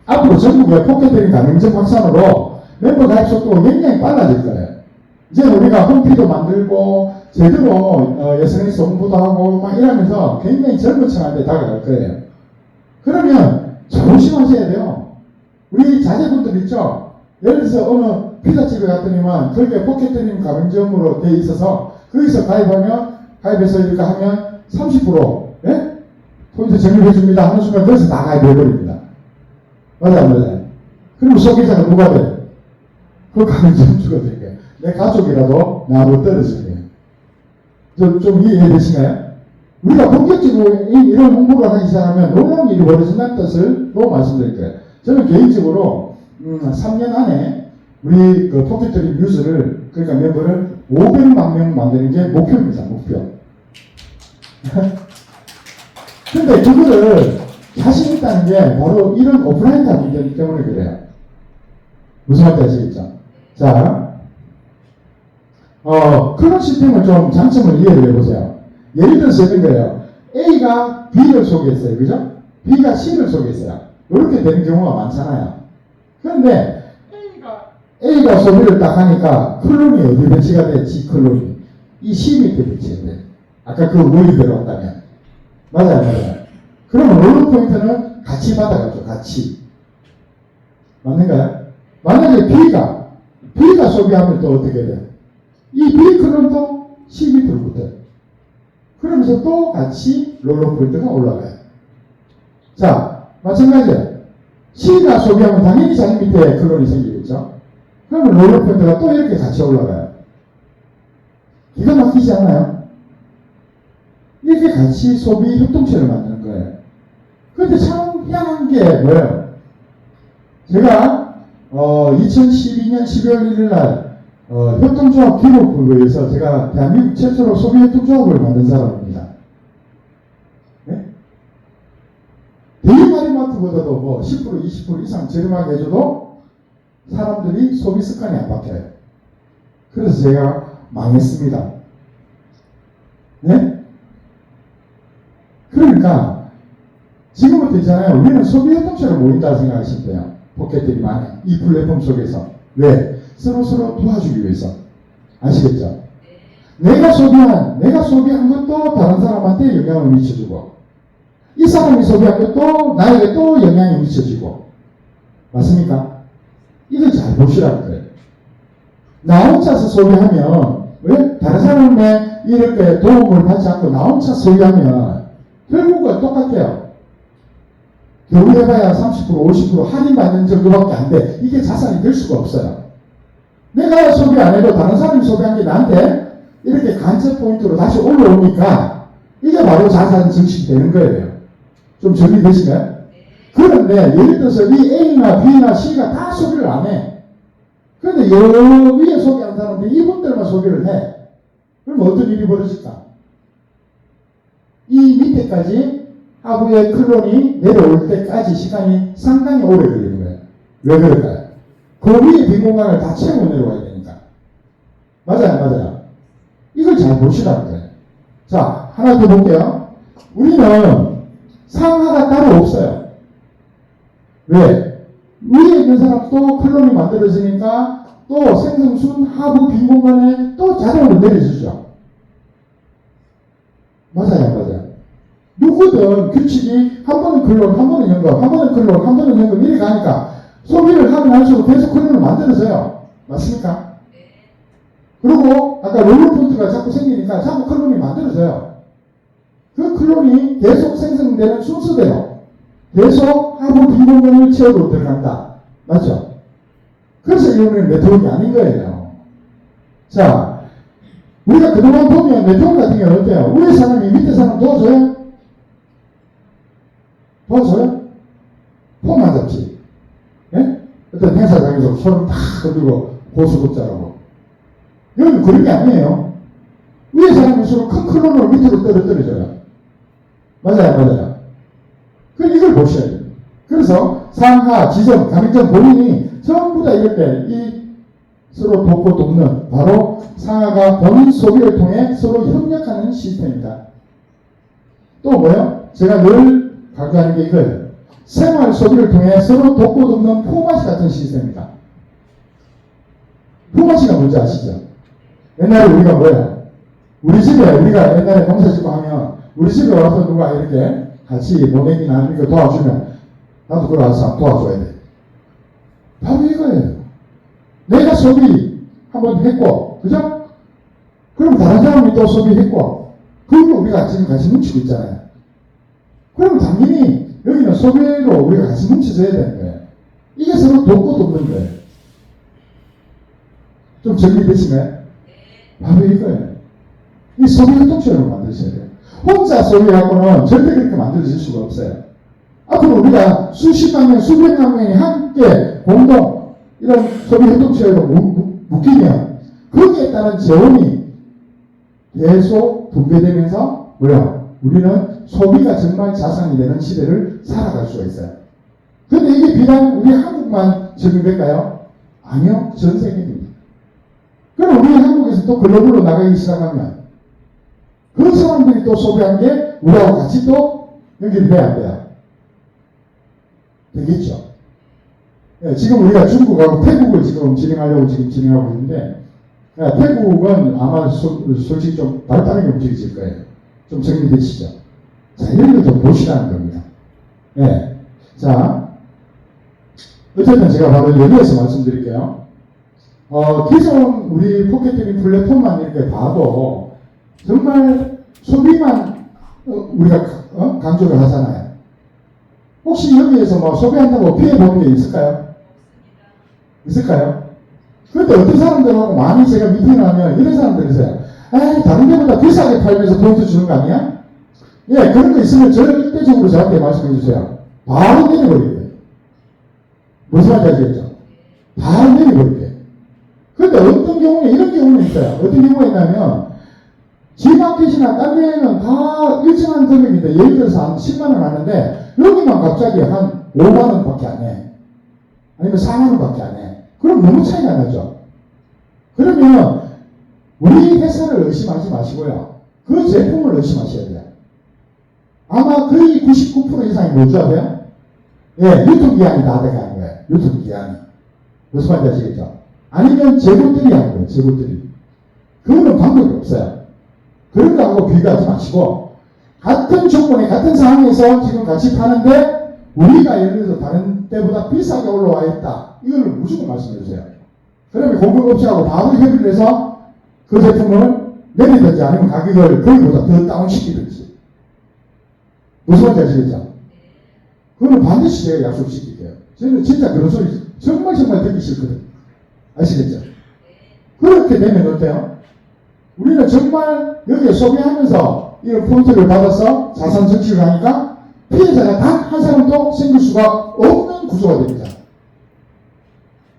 앞으로 전국에 포켓트리 가맹점 확산으로 멤버 가입 속도가 굉장히 빨라질 거예요. 이제 우리가 홈피도 만들고 제대로 SNS 홍보도 하고 막 이러면서 굉장히 젊은 층한테 다가갈 거예요. 그러면 조심하셔야 돼요. 우리 자제분들 있죠? 예를 들어서 어느 피자집에 갔더니만 거기에 포켓트림 가맹점으로 돼 있어서 거기서 가입해서 이렇게 하면 30% 예? 포인트 적립해 줍니다 하는 순간 거기서 다 가입해버립니다. 맞아요. 그리고 소비자가 누가 돼요? 그 가맹점주가 될 거예요. 내 가족이라도 나하고 떨어질 거예요. 좀 이해되시나요? 우리가 본격적으로 이런 홍보를 하기 시작하면 놀라운 일이 벌어진다는 뜻을 또 말씀드릴 거예요. 저는 개인적으로 3년 안에 우리 그 포켓트리 뉴스를 그러니까 멤버를 500만 명 만드는 게 목표입니다. 목표. 근데 그거를 자신 있다는 게 바로 이런 오프라인 단계이기 때문에 그래요. 무슨 말인지 아시겠죠? 자, 그런 시스템을 좀 장점을 이해를 해보세요. 예를 들어서 이런 거예요. A가 B를 소개했어요. 그죠? B가 C를 소개했어요. 이렇게 되는 경우가 많잖아요. 그런데 A가 소비를 딱 하니까 클론이 어디 배치가 돼? G 클론이. 이 C 밑에 배치가 돼. 아까 그 원리대로 한다면. 맞아요. 그러면 롤러 포인트는 같이 받아가죠. 같이. 맞는가요? 만약에 B가 소비하면 또 어떻게 돼요? 이 B 클론도 C 밑으로 붙어요. 그러면서 또 같이 롤러 포인트가 올라가요. 자, 마찬가지예요. C가 소비하면 당연히 자기 밑에 클론이 생기겠죠. 그러면 롤러 포인트가 또 이렇게 같이 올라가요. 기가 막히지 않아요? 이렇게 같이 소비 협동체를 만드는 거예요. 그런데 참 희한한 게 뭐예요? 제가 2012년 12월 1일 날 협동조합 기록부에서 제가 대한민국 최초로 소비 협동조합을 만든 사람입니다. 네? 대형마트보다도 뭐 10% 20% 이상 저렴하게 해줘도 사람들이 소비 습관이 안 바뀌어요. 그래서 제가 망했습니다. 네? 그러니까 지금부터 있잖아요. 우리는 소비 협동체로 모인다 생각하시면 돼요. 포켓들이 많아요. 이 플랫폼 속에서. 왜? 서로 도와주기 위해서. 아시겠죠? 내가 소비한 것도 다른 사람한테 영향을 미쳐주고, 이 사람이 소비한 것도 나에게 또 영향이 미쳐지고. 맞습니까? 이걸 잘 보시라는 거예요. 나 혼자서 소비하면, 왜? 다른 사람의 이렇게 도움을 받지 않고 나 혼자 소비하면 결국은 똑같아요. 겨우 해봐야 30% 50% 할인받는 정도밖에 안 돼. 이게 자산이 될 수가 없어요. 내가 소비 안 해도 다른 사람이 소비한 게 나한테 이렇게 간접 포인트로 다시 올라오니까 이게 바로 자산 증식이 되는 거예요. 좀 정리되시나요? 그런데 예를 들어서 이 A나 B나 C가 다 소비를 안 해. 그런데 여러 위에 소비하는 사람들이 이분들만 소비를 해. 그럼 어떤 일이 벌어질까? 이 밑에까지 하부의 클론이 내려올 때까지 시간이 상당히 오래 걸리는 거예요. 왜 그럴까요? 그 위에 빈 공간을 다 채우고 내려와야 되니까. 맞아요. 이걸 잘 보시라는 거예요. 자, 하나 더 볼게요. 우리는 상하가 따로 없어요. 왜? 위에 있는 사람 또 클론이 만들어지니까 또 생성순 하부 빈 공간에 또 자동으로 내려주죠. 맞아요. 누구든 규칙이 한 번은 클론, 한 번은 연금, 한 번은 클론, 한 번은 연금 이렇게 가니까 소비를 하면 할수록 계속 클론을 만들어져요. 맞습니까? 그리고 아까 롤러폰트가 자꾸 생기니까 자꾸 클론이 만들어져요. 그 클론이 계속 생성되는 순서대로 계속 하부 빈 공간을 채우러 들어간다. 맞죠? 그래서 이거는 네트워크가 아닌 거예요. 자, 우리가 그동안 보면 네트워크 같은 경우는 어때요? 위에 사람이 밑에 사람 도와줘요? 도와줘요? 폰만 잡지. 예? 어떤 행사장에서 손을 탁 건들고 고수급자라고. 여기는 그런 게 아니에요. 위에 사람이 서로 큰 클론을 밑으로 떨어뜨려줘요. 맞아요. 이걸 보셔야 돼요. 그래서 상하, 지점, 가맹점 본인이 전부 다 이렇게 서로 돕고 돕는 바로 상하가 본인 소비를 통해 서로 협력하는 시스템입니다. 또 뭐요? 제가 늘 강조하는 게 이거예요. 생활 소비를 통해 서로 돕고 돕는 포마시 같은 시스템입니다. 포마시가 뭔지 아시죠? 옛날에 우리가 뭐야? 우리 집에 우리가 옛날에 농사 짓고 하면 우리 집에 와서 누가 이렇게 같이 모내기나 이렇게 도와주면 나도 그걸 와서 도와줘야 돼. 바로 이거예요. 내가 소비 한번 했고, 그죠? 그럼 다른 사람이 또 소비했고, 그리고 우리가 지금 같이 뭉치고 있잖아요. 그럼 당연히 여기는 소비로 우리가 같이 뭉쳐져야 되는 거예요. 이게 서로 돕고 돕는 거예요. 좀 정리되시나요? 바로 이거예요. 이 소비 협동체를 만드셔야 돼요. 혼자 소비하고는 절대 그렇게 만들어질 수가 없어요. 앞으로 우리가 수십만 명, 수백만 명이 함께 공동 이런 소비 협동체로 묶이면 거기에 따른 재원이 계속 분배되면서 우리는 소비가 정말 자산이 되는 시대를 살아갈 수가 있어요. 그런데 이게 비단 우리 한국만 적용될까요? 아니요. 전 세계입니다. 그럼 우리 한국에서 또 글로벌로 나가기 시작하면 그 사람들이 또 소비한 게 우리하고 같이 또 연결이 돼야 안 돼요? 되겠죠. 네, 지금 우리가 중국하고 태국을 지금 진행하려고 진행하고 있는데, 태국은 아마 솔직히 좀 발빠르게 움직이실 거예요. 좀 정리되시죠? 자, 이런 걸 좀 보시라는 겁니다. 네. 자, 어쨌든 제가 바로 여기에서 말씀드릴게요. 기존 우리 포켓트리 플랫폼만 이렇게 봐도 정말 소비만 우리가 강조를 하잖아요. 혹시 여기에서 뭐 소비한다고 피해본 게 있을까요? 그런데 어떤 사람들하고 많이 제가 미팅을 하면 이런 사람들이 있어요. 에이, 다른 데보다 비싸게 팔면서 포인트 주는 거 아니야? 예, 그런 거 있으면 절대적으로 저한테 말씀해 주세요. 바로 내려버릴 거예요. 무슨 말인지 알겠죠? 다 내려버릴게. 근데 어떤 경우는 이런 경우는 있어요. 어떤 경우가 있냐면 G마켓이나 딴 데는 다 일정한 금액인데 예를 들어서 한 10만 원 하는데 여기만 갑자기 한 5만 원밖에 안 해. 아니면 4만 원밖에 안 해. 그럼 너무 차이가 나죠. 그러면 우리 회사를 의심하지 마시고요. 그 제품을 의심하셔야 돼요. 아마 거의 99% 이상이 뭔지 아세요? 예, 유통기한이 다 돼가는 거예요. 유통기한이. 무슨 말인지 아시겠죠? 아니면 재고들이 하는 거예요. 재고들이. 그거는 방법이 없어요. 그런 거하고 비교하지 마시고 같은 조건에 같은 상황에서 지금 같이 파는데 우리가 예를 들어서 다른 때보다 비싸게 올라와 있다. 이걸 무조건 말씀해 주세요. 그러면 공급업체하고 바로 협의를 해서 그 제품을 내리든지 아니면 가격을 거기보다 더 다운시키든지. 무슨 말인지 아시겠죠? 그거는 반드시 제가 약속시킬게요. 저는 진짜 그런 소리 정말 듣기 싫거든요. 아시겠죠? 그렇게 되면 어때요? 우리는 정말 여기에 소비하면서 이런 포인트를 받아서 자산 정치를 하니까 피해자가 단 한 사람도 생길 수가 없는 구조가 됩니다.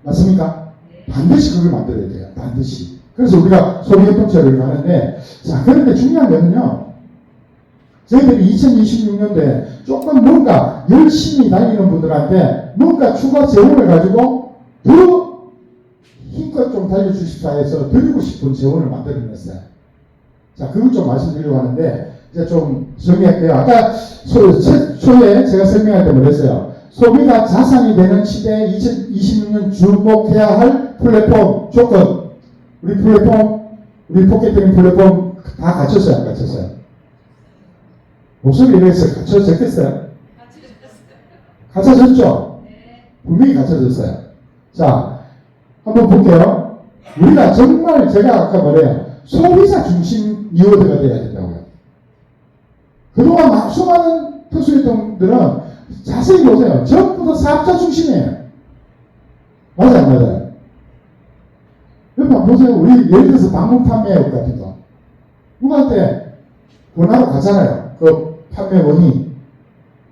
맞습니까? 반드시 그걸 만들어야 돼요. 반드시. 그래서 우리가 소비협동체를 가는데, 자, 그런데 중요한 거는요, 저희들이 2026년도에 조금 뭔가 열심히 다니는 분들한테 뭔가 추가 재원을 가지고 더 힘껏 좀 달려주십사 해서 드리고 싶은 재원을 만들어냈어요. 자, 그걸 좀 말씀드리려고 하는데, 이제 좀 정리할게요. 아까 초에 제가 설명할 때 뭐랬어요? 소비가 자산이 되는 시대에 2026년 주목해야 할 플랫폼 조건. 우리 플랫폼, 우리 포켓트링 플랫폼 다 갖췄어요? 안 갖췄어요? 목소리 이래서 갖춰졌겠어요? 갖춰졌죠? 분명히 갖춰졌어요. 자, 한번 볼게요. 우리가 정말 제가 아까 뭐래요? 소비자 중심 리워드가 돼야 된다고요. 그동안 수많은 특수활동들은 자세히 보세요. 전부 다 사업자 중심이에요. 맞아요, 안 맞아요? 여러분 한번 보세요. 우리 예를 들어서 방문 판매업 같은 거. 누구한테 권하러 가잖아요. 그 판매원이.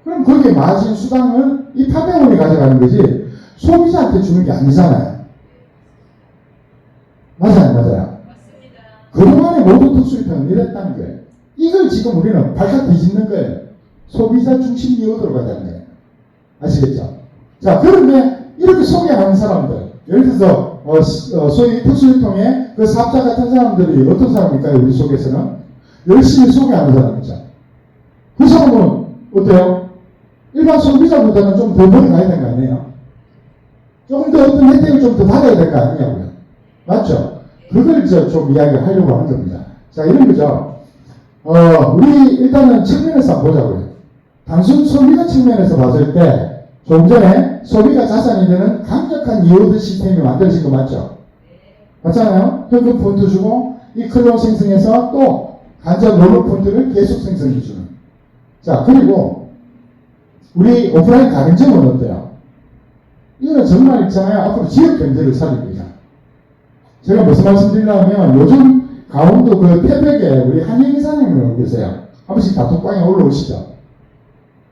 그럼 거기에 마진 수당을 이 판매원이 가져가는 거지 소비자한테 주는 게 아니잖아요. 맞아요, 안 맞아요? 맞습니다. 그동안의 모든 특수활동은 이랬다는 거예요. 이걸 지금 우리는 발칵 뒤집는 거예요. 소비자 중심 리워드로 가자는 거예요. 아시겠죠? 자, 그런데 이렇게 소개하는 사람들, 예를 들어서 소위 특수유통의 그 사업자 같은 사람들이 어떤 사람일까요? 우리 속에서는 열심히 소개하는 사람이죠. 그 사람은 어때요? 일반 소비자보다는 좀 더 멀리 가야 되는 거 아니에요? 조금 더 어떤 혜택을 좀 더 받아야 될 거 아니냐고요? 맞죠? 그걸 이제 좀 이야기하려고 하는 겁니다. 자, 이런 거죠. 우리 일단은 측면에서 한번 보자고요. 단순 소비자 측면에서 봤을 때, 좀 전에 소비가 자산이 되는 강력한 리워드 시스템이 만들어진 거 맞죠? 맞잖아요? 현금 포인트 주고, 이 클론 생성해서 또 간접 롤러 포인트를 계속 생성해주는. 자, 그리고 우리 오프라인 가맹점은 어때요? 이거는 정말 있잖아요. 앞으로 지역 경제를 살립니다. 제가 무슨 말씀 드리려면 요즘 강원도 그 태백에 우리 한영희 사장님을 오고 계세요. 한 번씩 단톡방에 올라오시죠.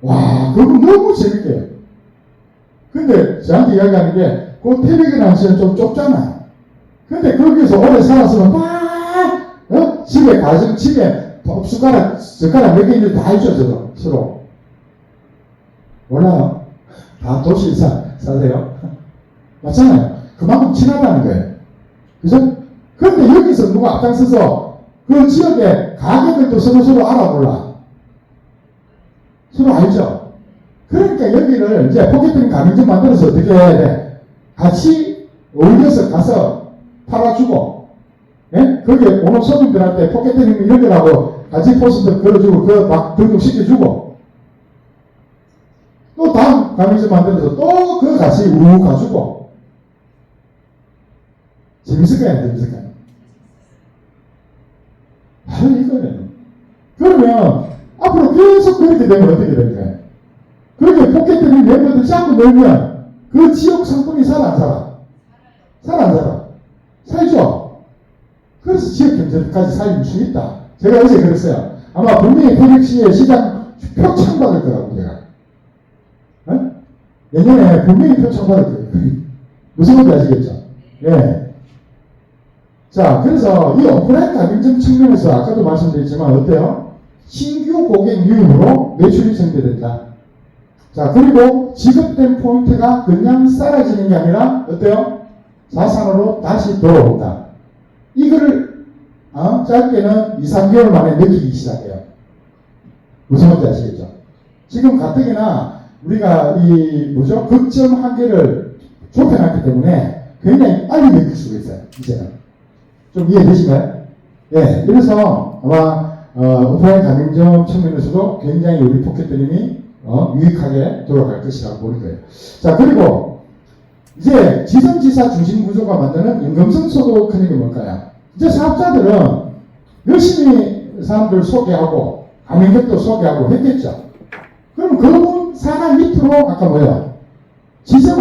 와, 그거 너무 재밌게. 근데 저한테 이야기하는 게, 그 태백이라는 시는 좀 좁잖아요. 근데 거기서 오래 살았으면 막, 집에 가정, 집에 숟가락 몇 개 있는데 다 해줘, 서로. 몰라요? 다 도시에 사세요? 맞잖아요. 그만큼 친하다는 거예요. 그죠? 그런데 여기서 누가 앞장서서 그 지역의 가격을 또 서로 알아볼라. 서로 알죠? 그러니까 여기를 이제 포켓팅 가맹점 만들어서 어떻게 해야 돼? 같이 어울려서 가서 팔아주고, 예? 거기에 오는 손님들한테 포켓팅 이런 거라고 같이 포스터 걸어주고, 그거 막 등록시켜주고, 또 다음 가맹점 만들어서 또 그거 같이 가주고, 재밌을까요? 안 재밌을까요? 바로 이거예요. 그러면 앞으로 계속 그렇게 되면 어떻게 될까요? 그렇게 포켓들이 멤버들 자꾸 놀면 그 지역 상품이 살아 안 살아? 살아 안 살아? 살죠? 그래서 지역 경제까지 살릴 수 있다. 제가 어제 그랬어요. 아마 분명히 태백시의 시장 표창받을 거라고 제가. 내년에 분명히 표창받을 거예요. 무슨 말인지 아시겠죠? 예. 자, 그래서 이 오프라인 가맹점 측면에서 아까도 말씀드렸지만 어때요? 신규 고객 유입으로 매출이 증대된다. 자, 그리고 지급된 포인트가 그냥 사라지는 게 아니라 어때요? 자산으로 다시 돌아온다. 이거를 짧게는 2, 3개월 만에 느끼기 시작해요. 무슨 말인지 아시겠죠? 지금 가뜩이나 우리가 극점 한계를 좁혀놨기 때문에 굉장히 빨리 느낄 수가 있어요. 이제는. 좀 이해되신가요? 예. 그래서 아마 오프라인 가맹점 측면에서도 굉장히 우리 포켓드림이 유익하게 돌아갈 것이라고 보는 거예요. 자, 그리고 이제 지점지사 중심 구조가 만드는 연금성 소득 하는 게 뭘까요? 이제 사업자들은 열심히 사람들 소개하고 가맹점도 소개하고 했겠죠. 그럼 그분 산하 밑으로 아까 뭐예요?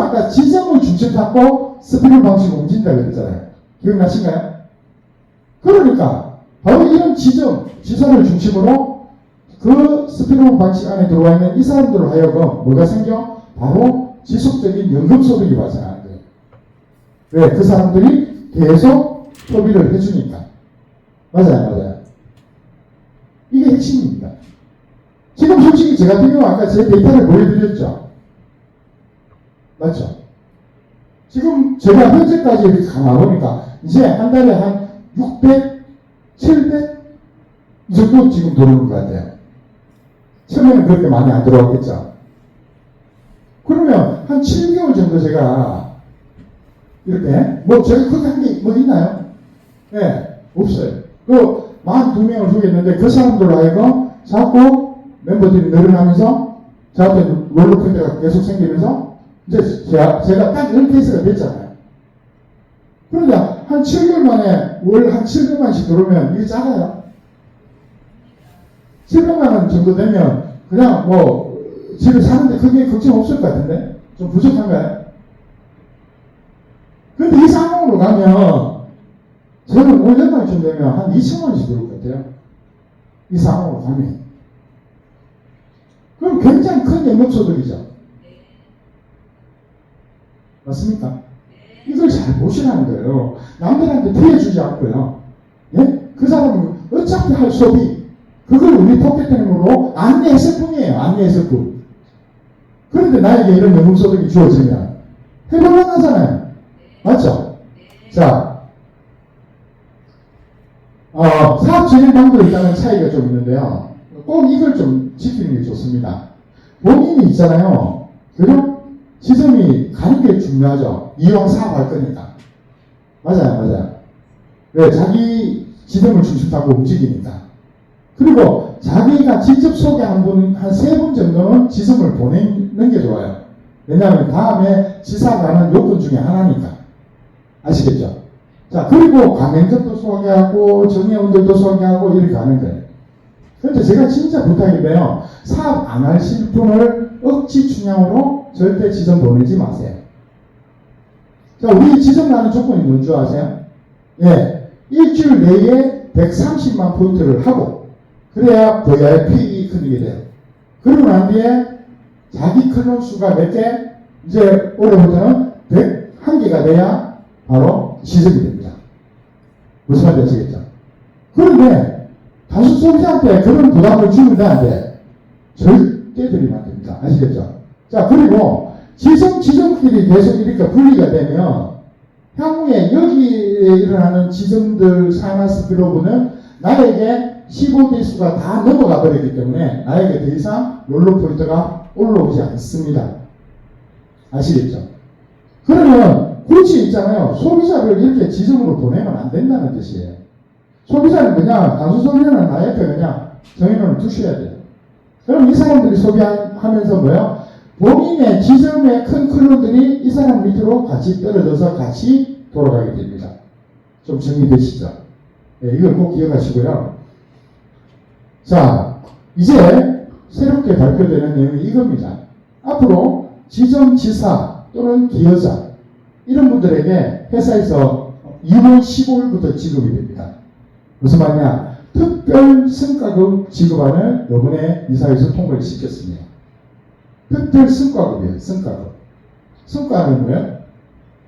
아까 지점을 중심 잡고 스피드 방식 옮긴다 그랬잖아요. 기억나신가요? 그러니까 바로 이런 지점을 중심으로 그 스피드 방식 안에 들어와 있는 이 사람들로 하여금 뭐가 생겨? 바로 지속적인 연금소득이 발생하는 거예요. 왜? 그 사람들이 계속 소비를 해주니까. 맞아요. 이게 핵심입니다. 지금 솔직히 제 같은 경우 아까 제 데이터를 보여드렸죠? 맞죠? 지금 제가 현재까지 이렇게 가보니까 이제 한 달에 한 600, 700 이 정도 지금 들어오는 것 같아요. 처음에는 그렇게 많이 안 들어왔겠죠. 그러면 한 7개월 정도 제가 이렇게 제가 그렇게 한 게 뭐 있나요? 네, 없어요. 그 42명을 소개했는데 그 사람들로 하여금 자꾸 멤버들이 늘어나면서 저한테 롤러코스터가 계속 생기면서 이제 제가 딱 이런 케이스가 됐잖아요. 그러니까 한 7개월 만에 월 한 700만씩 들어오면 이게 작아요. 700만 원 정도 되면 그냥 집에 사는데 크게 걱정 없을 것 같은데? 좀 부족한가요? 근데 이 상황으로 가면 저는 올 연말쯤 되면 한 2천만 원씩 들어올 것 같아요. 이 상황으로 가면. 그럼 굉장히 큰 연금소득이죠. 맞습니까? 이걸 잘 보시라는 거예요. 남들한테 피해주지 않고요. 예? 그 사람은 어차피 할 소비, 그걸 우리 포켓템으로 안내했을 뿐이에요. 안내했을 뿐. 그런데 나에게 이런 연금소득이 주어지면 해볼만 하잖아요. 맞죠? 자, 사업 진행 방법에 있다는 차이가 좀 있는데요. 꼭 이걸 좀 지키는 게 좋습니다. 본인이 있잖아요. 그죠? 지점이 가는 게 중요하죠. 이왕 사업할 거니까. 맞아요. 왜? 자기 지점을 중심 잡고 움직이니까. 그리고 자기가 직접 소개한 분 한 3분 정도는 지점을 보내는 게 좋아요. 왜냐하면 다음에 지사가 하는 요건 중에 하나니까. 아시겠죠? 자, 그리고 가맹점도 소개하고 정예원들도 소개하고 이렇게 하는 거예요. 그런데 제가 진짜 부탁인데요. 사업 안 하실 분을 억지 춘향으로 절대 지점 보내지 마세요. 자, 우리 지점 가는 조건이 뭔 줄 아세요? 예, 일주일 내에 130만 포인트를 하고 그래야 VIP 클릭이 돼요. 그러고 난 뒤에 자기 클럽 수가 몇 개? 이제 올해부터는 101개가 돼야 바로 지점이 됩니다. 무슨 말인지 아시겠죠? 그런데 다수 소비자한테 그런 부담을 주면 되는데 절대 드리면 안 됩니다. 아시겠죠? 자, 그리고 지점끼리 계속 이렇게 분리가 되면 향후에 여기에 일어나는 지점들 산하 스피로브는 나에게 15대수가 다 넘어가 버리기 때문에 나에게 더 이상 롤러포인트가 올라오지 않습니다. 아시겠죠? 그러면 굳이 있잖아요. 소비자를 이렇게 지점으로 보내면 안 된다는 뜻이에요. 소비자는 그냥 단순 소비자는 나 옆에 그냥 정인원을 두셔야 돼요. 그럼 이 사람들이 소비하면서 뭐예요? 본인의 지점의 큰 클론들이 이 사람 밑으로 같이 떨어져서 같이 돌아가게 됩니다. 좀 정리되시죠? 네, 이걸 꼭 기억하시고요. 자, 이제 새롭게 발표되는 내용이 이겁니다. 앞으로 지점 지사 또는 기여자 이런 분들에게 회사에서 2월 15일부터 지급이 됩니다. 무슨 말이냐? 특별 성과급 지급안을 이번에 이사회에서 통과를 시켰습니다. 특별 성과급이에요. 성과급. 성과는 뭐예요?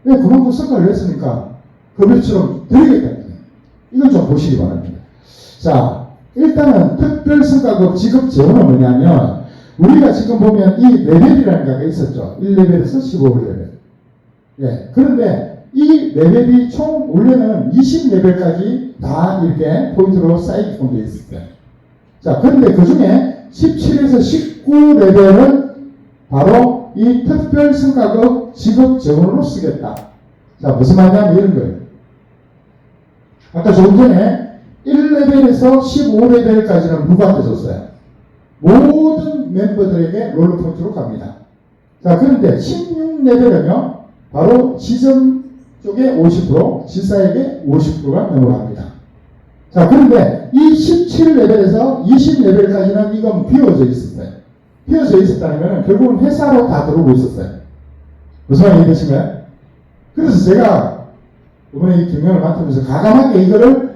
왜 그만큼 성과를 냈으니까 급여처럼 드리겠다는 거예요. 이걸 좀 보시기 바랍니다. 자, 일단은 특별성과급 지급 재원은 뭐냐면 우리가 지금 보면 이 레벨이라는 게 있었죠. 1레벨에서 15레벨. 예. 그런데 이 레벨이 총 원래는 20레벨까지 다 이렇게 포인트로 쌓이게끔 되어 있을 거예요. 자, 그런데 그 중에 17에서 19레벨은 바로 이 특별성과급 지급 재원으로 쓰겠다. 자, 무슨 말이냐면 이런 거예요. 아까 조금 전에 1레벨에서 15레벨까지는 누구한테 줬어요? 모든 멤버들에게 롤러 포인트로 갑니다. 자, 그런데 16레벨은요, 바로 지점 쪽에 50%, 지사에게 50%가 넘어갑니다. 자, 그런데 이 17레벨에서 20레벨까지는 이건 비워져 있었어요. 비워져 있었다는 것은 결국은 회사로 다 들어오고 있었어요. 무슨 말인지 되신가요? 그래서 제가 이번에 이 경영을 맡으면서 과감하게 이거를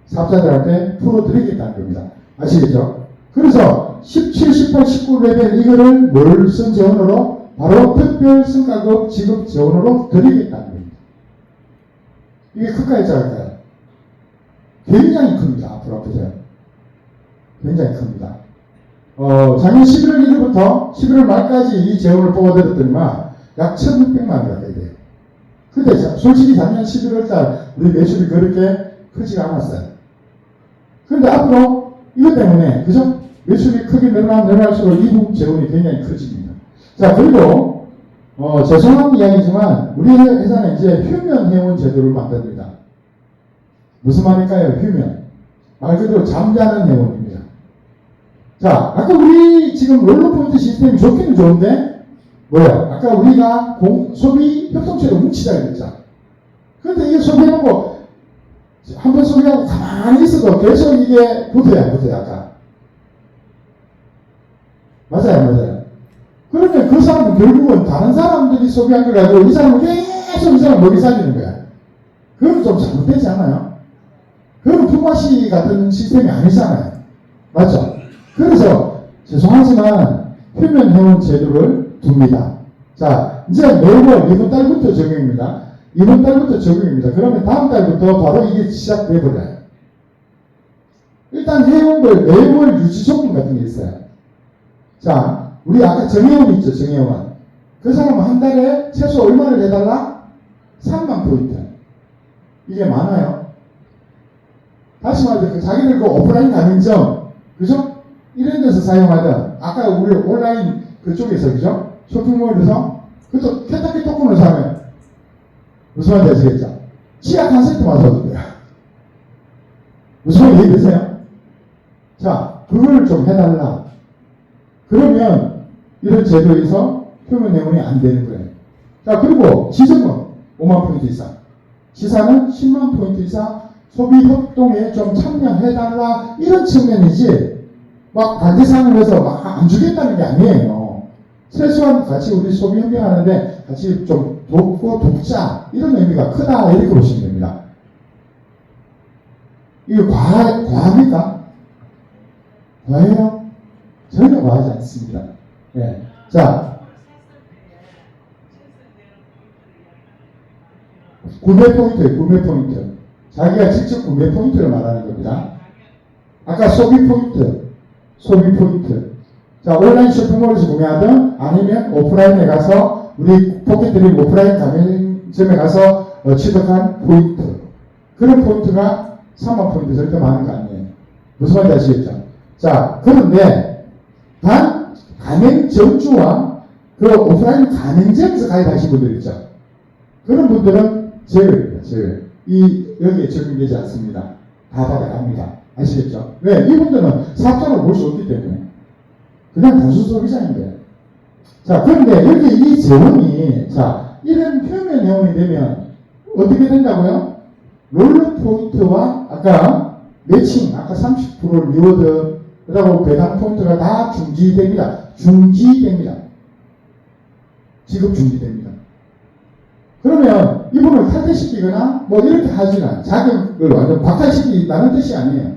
사업자들한테 풀어드리겠다는 겁니다. 아시겠죠? 그래서 17, 18, 19레벨 이거를 뭘 쓴 재원으로? 바로 특별성과급 지급 재원으로 드리겠다는 겁니다. 이게 클까요, 작을까요? 굉장히 큽니다. 앞으로 보세요. 굉장히 큽니다. 작년 11월 1일부터 11월 말까지 이 재원을 뽑아드렸더니만 약 1,600만 원 가까이 돼요. 근데 솔직히 작년 11월 달 우리 매출이 그렇게 크지가 않았어요. 근데 앞으로 이것 때문에, 그죠? 매출이 크게 늘어날수록 이 부분 재원이 굉장히 커집니다. 자, 그리고, 죄송한 이야기지만, 우리 회사는 이제 휴면 회원 제도를 만듭니다. 무슨 말일까요? 휴면. 말 그대로 잠자는 회원입니다. 자, 아까 우리 지금 롤러포인트 시스템이 좋기는 좋은데, 뭐야? 아까 우리가 소비 협동체로 뭉치자 그랬죠. 그런데 이게 소비하고, 한번 소비하고 가만히 있어도 계속 이게 붙어요, 아까. 맞아요. 그러면 그 사람은 결국은 다른 사람들이 소비한 걸 가지고 이 사람은 계속 이 사람 먹이 살리는 거야. 그건 좀 잘못되지 않아요? 그건 품앗이 같은 시스템이 아니잖아요. 맞죠? 그래서 죄송하지만 휴면 회원 제도를 둡니다. 자, 이제 매월 이번 달부터 적용입니다. 이번 달부터 적용입니다. 그러면 다음 달부터 바로 이게 시작돼버려요. 일단 회원별 매월 유지 조건 같은 게 있어요. 자, 우리 아까 정혜원 있죠, 정혜원. 그 사람은 한 달에 최소 얼마를 해달라? 3만 포인트. 이게 많아요. 다시 말해서 자기들 그 오프라인 가맹점, 그죠? 이런 데서 사용하던, 아까 우리 온라인 그쪽에서, 그죠? 쇼핑몰에서, 그것도 켄터키 토큰을 사면, 무슨 말인지 아시겠죠? 치약 한 세트만 사도 돼요. 무슨 말인지 이해되세요? 자, 그걸 좀 해달라. 그러면, 이런 제도에서 표면 내용이 안 되는 거예요. 자, 그리고 지점은 5만 포인트 이상, 지사는 10만 포인트 이상, 소비 협동에 좀 참여해달라, 이런 측면이지, 막 단체상을 해서 막 안 주겠다는 게 아니에요. 최소한 같이 우리 소비 협력하는데 같이 좀 돕고 돕자, 이런 의미가 크다, 이렇게 보시면 됩니다. 이거 과합니까? 과해요? 전혀 과하지 않습니다. 예. 자, 구매 포인트. 자기가 직접 구매 포인트를 말하는 겁니다. 아까 소비 포인트. 자, 온라인 쇼핑몰에서 구매하든 아니면 오프라인에 가서 우리 포켓드림 오프라인 가맹점에 가서 취득한 포인트. 그런 포인트가 3만 포인트 절대 많은 거 아니에요. 무슨 말인지 아시겠죠? 자, 그런데 단 가맹점주와 그 오프라인 가맹점에서 가입하신 분들 있죠. 그런 분들은 제외. 여기에 적용되지 않습니다. 다 받아갑니다. 아시겠죠? 왜? 이분들은 사업자로 볼 수 없기 때문에. 그냥 단순 소비자인데. 자, 그런데 여기 이 재원이, 자, 이런 표면 내용이 되면 어떻게 된다고요? 롤러 포인트와 아까 매칭, 아까 30% 리워드, 그리고 배당 포인트가 다 중지됩니다. 지급 중지됩니다. 그러면 이분을 탈퇴시키거나 뭐 이렇게 하지는 않아요. 자격을 완전 박탈시키다는 뜻이 아니에요.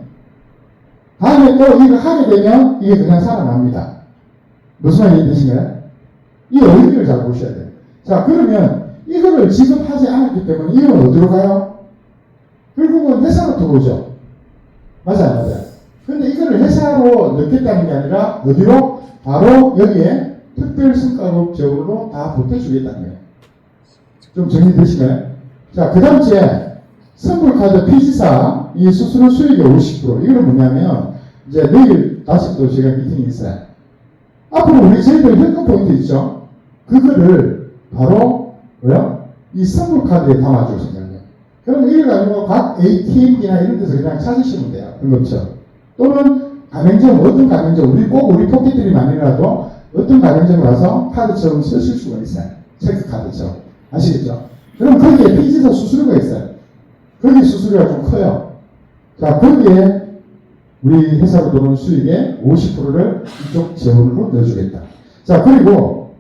다음에 또 이거 하게 되면 이게 그냥 살아납니다. 무슨 말인지 되신가요? 이 의미를 잘 보셔야 돼요. 자, 그러면 이거를 지급하지 않았기 때문에 이건 어디로 가요? 결국은 회사로 들어오죠. 맞아요. 근데 이거를 회사로 넣겠다는 게 아니라 어디로? 바로 여기에 특별성과급 제도로 다 보태주겠다는 거예요. 좀 정리되시나요? 자, 그 다음 주에 선불카드 피지사 이 수수료 수익의 50% 이거는 뭐냐면 이제 내일 다시 또 제가 미팅이 있어요. 앞으로 우리 저희들 현금 포인트 있죠? 그거를 바로 뭐야? 이 선불카드에 담아줄 생각이에요. 그럼 이걸 가지고 각 ATM이나 이런 데서 그냥 찾으시면 돼요. 그렇죠? 또는 가맹점, 어떤 가맹점, 우리 포켓들이 아니라도 어떤 가맹점 가서 카드처럼 쓰실 수가 있어요. 체크카드처럼. 아시겠죠? 그럼 거기에 피지사 수수료가 있어요. 거기 수수료가 좀 커요. 자, 거기에 우리 회사로 들어오는 수익의 50%를 이쪽 재원으로 넣어주겠다. 자, 그리고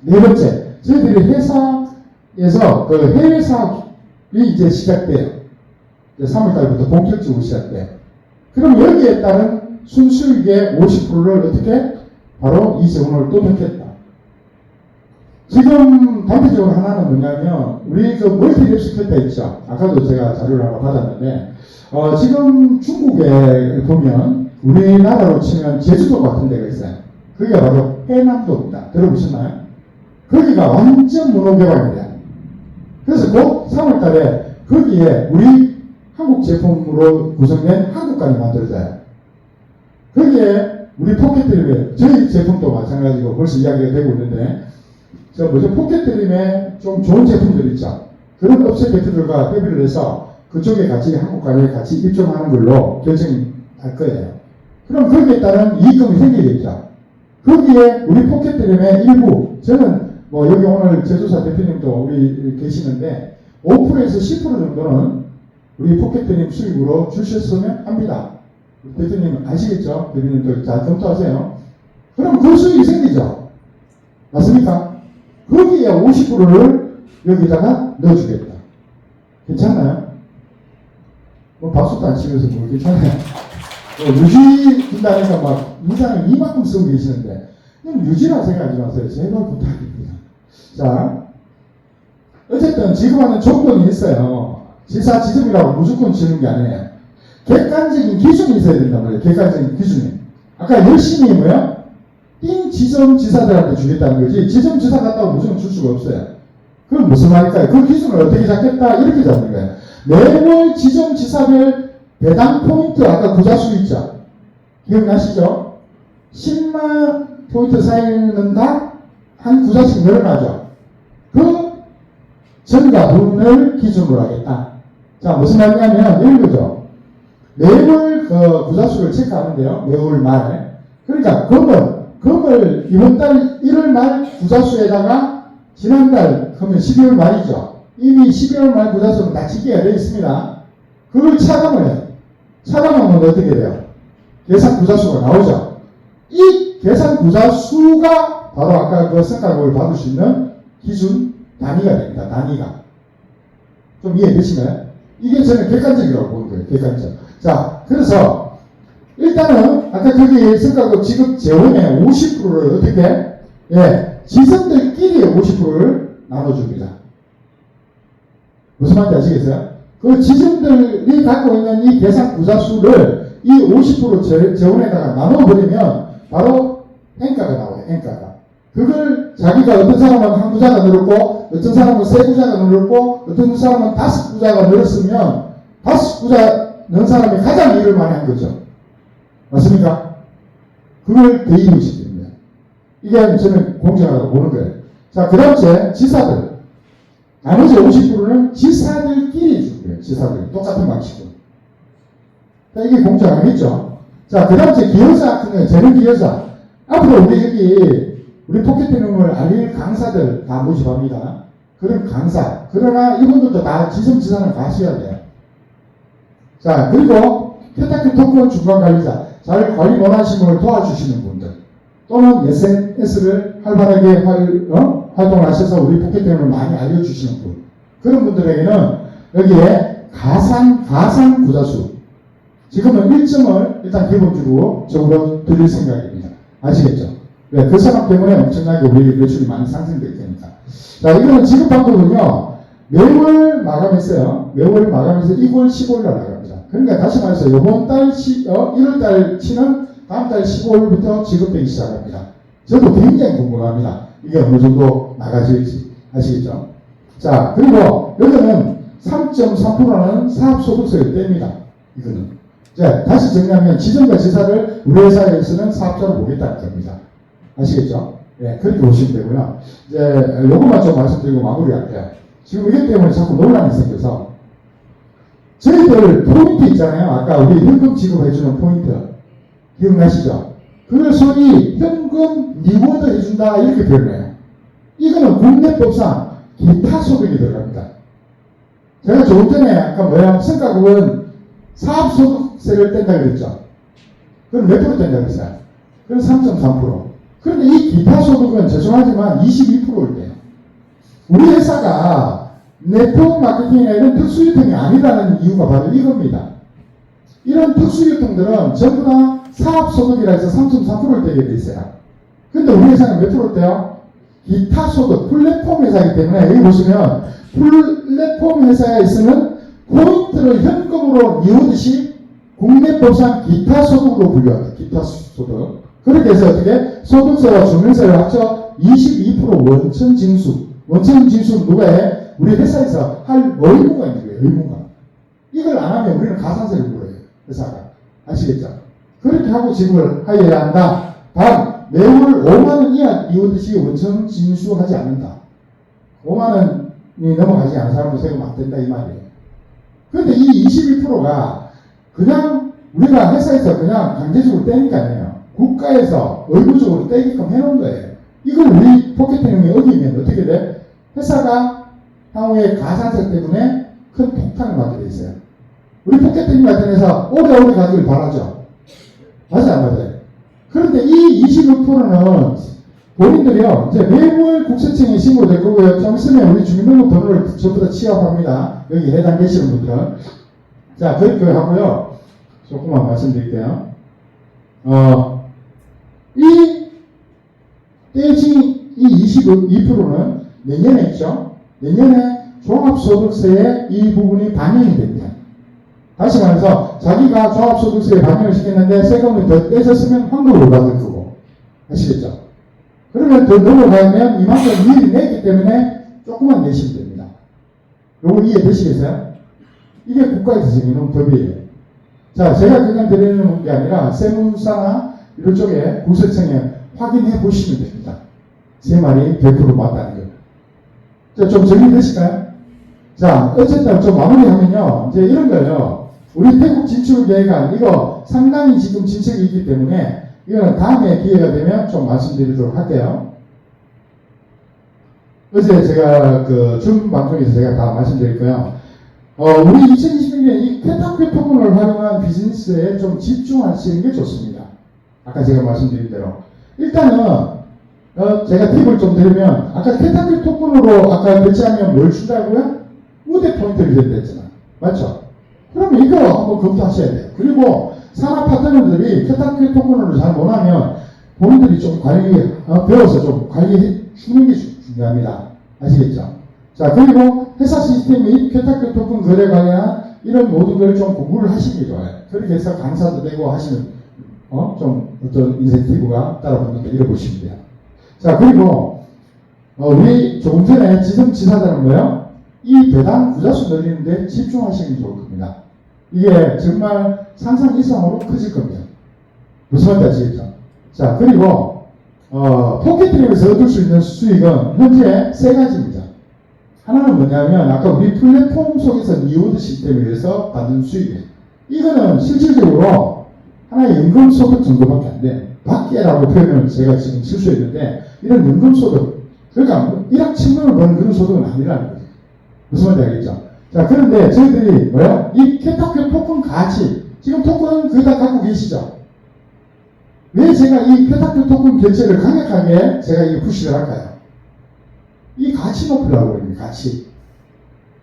네 번째, 저희들이 회사에서 그 해외 사업이 이제 시작돼요. 이제 3월달부터 본격적으로 시작돼요. 그럼 여기에 따른 순수익의 50%를 어떻게? 바로 이 재원을 또 넣겠다. 지금 단체적으로 하나는 뭐냐면 우리 그 멀티랩스 켰다 있죠. 아까도 제가 자료를 하나 받았는데 지금 중국에 보면 우리나라로 치면 제주도 같은 데가 있어요. 거기가 바로 해남도입니다. 들어보셨나요? 거기가 완전 문호개발입니다. 그래서 곧 3월달에 거기에 우리 한국 제품으로 구성된 한국관이 만들어져요. 거기에 우리 포켓드림의 저희 제품도 마찬가지고 벌써 이야기가 되고 있는데 포켓드림의 좀 좋은 제품들 있죠. 그런 업체 대표들과 협의를 해서 그쪽에 같이 한국관에 같이 입점하는 걸로 결정할 거예요. 그럼 거기에 따른 이익금이 생기겠죠. 거기에 우리 포켓드림의 일부, 저는 여기 오늘 제조사 대표님도 우리 계시는데 5%에서 10% 정도는 우리 포켓드림 수익으로 주셨으면 합니다. 대표님 아시겠죠? 대표님도 잘 검토하세요. 그럼 그 수익이 생기죠. 맞습니까? 거기에 50%를 여기다가 넣어주겠다. 괜찮나요? 박수도 안 치면서 괜찮아요? 유지 준다니까 막 인상을 이만큼 쓰고 계시는데 유지라 생각하지 마세요. 제발 부탁드립니다. 자, 어쨌든 지급하는 조건이 있어요. 지사 지점이라고 무조건 지는 게 아니에요. 객관적인 기준이 있어야 된단 말이에요. 객관적인 기준이. 아까 열심히 뭐야? 띵 지점 지사들한테 주겠다는 거지. 지점 지사 갔다고 무조건 줄 수가 없어요. 그건 무슨 말일까요? 그 기준을 어떻게 잡겠다? 이렇게 잡는 거예요. 매월 지점 지사별 배당 포인트 아까 구자수 있죠? 기억나시죠? 10만 포인트 사이는 다 한 구자씩 늘어나죠. 그 전가분을 기준으로 하겠다. 자, 무슨 말이냐면 이런 거죠. 매월 그 구자수를 체크하는데요. 매월 말. 그러니까 금을 이번 달 1월 말 구자수에다가 지난달 그러면 12월 말이죠. 이미 12월 말 구자수는 다 지기가 되어 있습니다. 그걸 차감을 해요. 차감하면 어떻게 돼요? 계산 구자수가 나오죠. 이 계산 구자수가 바로 아까 그 성과급을 받을 수 있는 기준 단위가 됩니다. 단위가. 좀 이해되시나요? 이게 저는 객관적이라고 보는 거예요. 객관적. 자, 그래서 일단은 아까 거기 성과급 지급 재원의 50%를 어떻게? 예, 지점들끼리 50%를 나눠줍니다. 무슨 말인지 아시겠어요? 그 지점들이 갖고 있는 이 계산 구자수를 이 50% 재원에다가 나눠버리면 바로 N가가 나와요. N가가. 그걸 자기가 어떤 사람은 한 구자가 늘었고 어떤 사람은 세 구자가 늘었고 어떤 사람은 5구자가 늘었으면 5구자 넣은 사람이 가장 일을 많이 한 거죠. 맞습니까? 그걸 대입시킵니다. 이게 저는 공정하다고 보는 거예요. 자, 그 다음째 지사들. 나머지 50%는 지사들끼리 줄 거예요. 지사들. 똑같은 방식으로. 자, 이게 공정하겠죠. 자, 그 다음째 기여자 같은 경우에 재능 기여자. 앞으로 우리 포켓드림을 알릴 강사들 다 모집합니다. 그런 강사. 그러나 이분들도 다 지점지사는 가셔야 돼요. 자, 그리고 캐타큐 토큰 중간 관리자. 잘 관리 원하시는 분을 도와주시는 분들. 또는 SNS를 활발하게 활동을 하셔서 우리 포켓드림을 많이 알려주시는 분. 그런 분들에게는 여기에 가상 구자수. 지금은 1점을 일단 기본적으로 적으로 드릴 생각입니다. 아시겠죠? 네, 그 사람 때문에 엄청나게 우리 매출이 많이 상승될 테니까. 자, 이거는 지급 방법은요, 매월 마감했어요. 매월 마감해서 2월 15일 날 나갑니다. 그러니까 다시 말해서 이번 달 1월 달치는 다음 달 15일부터 지급되기 시작합니다. 저도 굉장히 궁금합니다. 이게 어느 정도 나가질지. 아시겠죠? 자, 그리고 여기는 3.3%는 사업소득세를 뗍니다. 이거는. 자, 다시 정리하면 지점과 지사를 우리 회사에서는 사업자로 보겠다는 겁니다. 아시겠죠? 예, 그렇게 보시면 되고요. 이제 요것만 좀 말씀드리고 마무리할게요. 지금 이것 때문에 자꾸 논란이 생겨서 저희들 포인트 있잖아요. 아까 우리 현금 지급해주는 포인트 기억나시죠? 그걸 소위 현금 리워드 해준다 이렇게 표현해요. 이거는 국내법상 기타 소득이 들어갑니다. 제가 조금 전에 아까 성과급은 사업소득세를 뗀다 그랬죠. 그럼 몇 프로 뗀다 그랬어요? 그럼 3.3%. 그런데 이 기타 소득은 죄송하지만 22%일 때요. 우리 회사가 네트워크 마케팅이나 이런 특수유통이 아니라는 이유가 바로 이겁니다. 이런 특수유통들은 전부 다 사업소득이라 해서 3.3%를 떼게 돼 있어요. 근데 우리 회사는 몇 프로 떼요? 기타 소득, 플랫폼 회사이기 때문에 여기 보시면 플랫폼 회사에 있으면 포인트를 현금으로 이오듯이 국내법상 기타 소득으로 분류합니다. 기타 소득. 그렇게 해서 어떻게 소득세와 주민세를 합쳐 22% 원천 징수. 원천 징수는 누가 해? 우리 회사에서 할 의무가 있는 거예요. 의무가. 이걸 안 하면 우리는 가산세를 물어요. 회사가. 아시겠죠? 그렇게 하고 지급을 하여야 한다. 단 매월 5만원 이하 이오듯이 원천 징수하지 않는다. 5만원이 넘어가지 않은 사람도 세금 안 된다 이 말이에요. 그런데 이 22%가 그냥 우리가 회사에서 그냥 강제적으로 떼는 게 아니에요. 국가에서 의무적으로 떼게끔 해놓은 거예요. 이걸 우리 포켓팅이 어기면 어떻게 돼? 회사가 향후에 가산세 때문에 큰 폭탄을 맞게 돼 있어요. 우리 포켓팅 같은 회사 오래오래 가기를 바라죠. 맞아요, 안 맞아요? 그런데 이 26%는 본인들이요, 이제 매월 국세청에 신고될 거고요. 좀 있으면 우리 주민등록번호를 전부 다 취합합니다. 여기 해당되시는 분들은. 자, 그렇게 하고요. 조금만 말씀드릴게요. 이 떼진 이 22%는 내년에 있죠. 내년에 종합소득세의 이 부분이 반영이 됩니다. 다시 말해서 자기가 종합소득세에 반영을 시켰는데 세금을 더 떼셨으면 환급을 받을 거고. 아시겠죠? 그러면 더 넘어가면 이만큼 미리 냈기 때문에 조금만 내시면 됩니다. 요거 이해되시겠어요? 이게 국가에서 정해놓은 법이에요. 자, 제가 그냥 드리는 게 아니라 세무사나 이런 쪽에 국세청에 확인해 보시면 됩니다. 제 말이 100% 맞다는 거예요. 자, 좀 정리되실까요? 자, 어쨌든 좀 마무리하면요. 이제 이런 거예요. 우리 태국 진출 계획안, 이거 상당히 지금 진척이 있기 때문에 이거는 다음에 기회가 되면 좀 말씀드리도록 할게요. 어제 제가 그 줌 방송에서 제가 다 말씀드릴 거예요. 우리 2026년 이 쾌탁회 토큰을 활용한 비즈니스에 좀 집중하시는 게 좋습니다. 아까 제가 말씀드린 대로. 일단은, 제가 팁을 좀 드리면, 아까 쾌탁회 토큰으로 아까 결제하면 뭘 준다고요? 우대 포인트를 드렸잖아. 맞죠? 그러면 이거 한번 검토하셔야 돼요. 그리고 산업 파트너들이 쾌탁회 토큰으로 잘 못하면 본인들이 좀 배워서 좀 관리해 주는 게 중요합니다. 아시겠죠? 자, 그리고 회사 시스템 및 쾌탁회 토큰 거래 관련 이런 모든 걸 좀 공부를 하시는 게 좋아요. 그렇게 해서 강사도 되고 하시면, 좀 어떤 인센티브가 따라붙는다. 이렇게 보시면 돼요. 자, 그리고, 우리 조금 전에 지점지사들은 뭐예요? 이 배당 부자수 늘리는데 집중하시는 게 좋을 겁니다. 이게 정말 상상 이상으로 커질 겁니다. 무슨 말인지 아시겠죠? 자, 그리고, 포켓트림에서 얻을 수 있는 수익은 현재 세 가지입니다. 하나는 뭐냐면, 아까 우리 플랫폼 속에서 니오드 시스템에 의해서 받는 수익이에요. 이거는 실질적으로 하나의 연금소득 정도밖에 안 돼. 밖에라고 표현을 제가 지금 실수했는데, 이런 연금소득, 그러니까 1억 7천을 버는 그런 소득은 아니라는 거예요. 무슨 말인지 알겠죠? 자, 그런데 저희들이 뭐요? 이 쾌탁회 토큰 가치, 지금 토큰 거의 다 갖고 계시죠? 왜 제가 이 쾌탁회 토큰 결제를 강력하게 제가 이 푸시를 할까요? 이 가치 높이라고 그래요, 가치.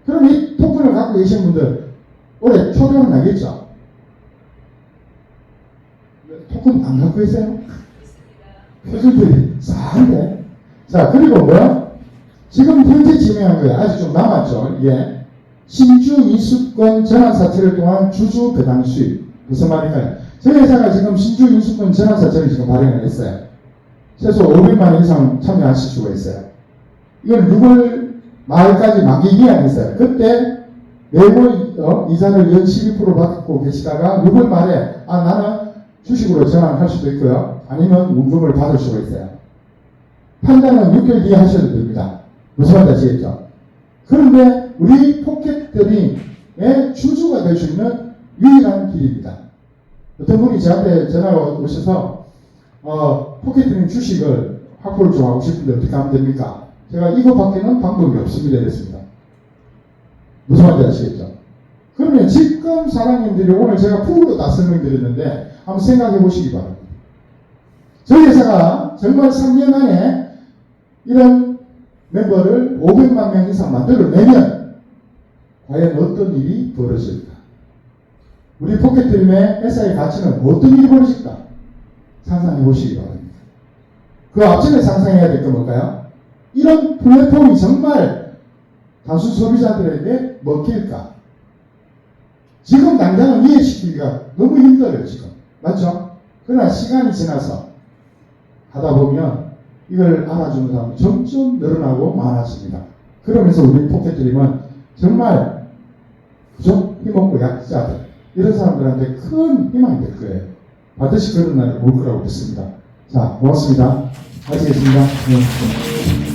그럼 이 토큰을 갖고 계신 분들, 올해 초대는 나겠죠? 토큰 안 갖고 계세요? 표준들이 싸한데. 자, 그리고 뭐요? 지금 현재 진행한 거예요. 아직 좀 남았죠. 이게 신주 인수권 전환 사채를 통한 주주 배당 수입. 무슨 말인가요? 저희 회사가 지금 신주 인수권 전환 사채를 지금 발행을 했어요. 최소 500만 원 이상 참여하실 수가 있어요. 이건 6월 말까지 만기 기한이 있어요. 그때 매월 이자를 연 12% 받고 계시다가 6월 말에 나는 주식으로 전환할 수도 있고요. 아니면 원금을 받을 수가 있어요. 판단은 6개월 뒤에 하셔도 됩니다. 무슨 말인지 아시겠죠? 그런데 우리 포켓들이 주주가 될 수 있는 유일한 길입니다. 어떤 분이 저한테 전화가 오셔서 포켓드림 주식을 확보를 좀 하고 싶은데 어떻게 하면 됩니까? 제가 이거밖에는 방법이 없습니다. 이랬습니다. 무슨 말인지 아시겠죠? 그러면 지금 사장님들이 오늘 제가 풀로 다 설명드렸는데 한번 생각해 보시기 바랍니다. 저희 회사가 정말 3년 안에 이런 멤버를 500만 명 이상 만들어내면 과연 어떤 일이 벌어질까? 우리 포켓드림의 회사의 가치는 어떤 일이 벌어질까? 상상해 보시기 바랍니다. 그 앞전에 상상해야 될 건 뭘까요? 이런 플랫폼이 정말 단순 소비자들에게 먹힐까? 지금 당장은 이해시키기가 너무 힘들어요, 지금. 맞죠? 그러나 시간이 지나서 하다 보면 이걸 알아주는 사람이 점점 늘어나고 많아집니다. 그러면서 우리 포켓드림은 정말 그죠? 힘없고 약자들 이런 사람들한테 큰 희망이 될 거예요. 반드시 그런 날이 올 거라고 믿습니다. 자, 고맙습니다. 하시겠습니다. 네.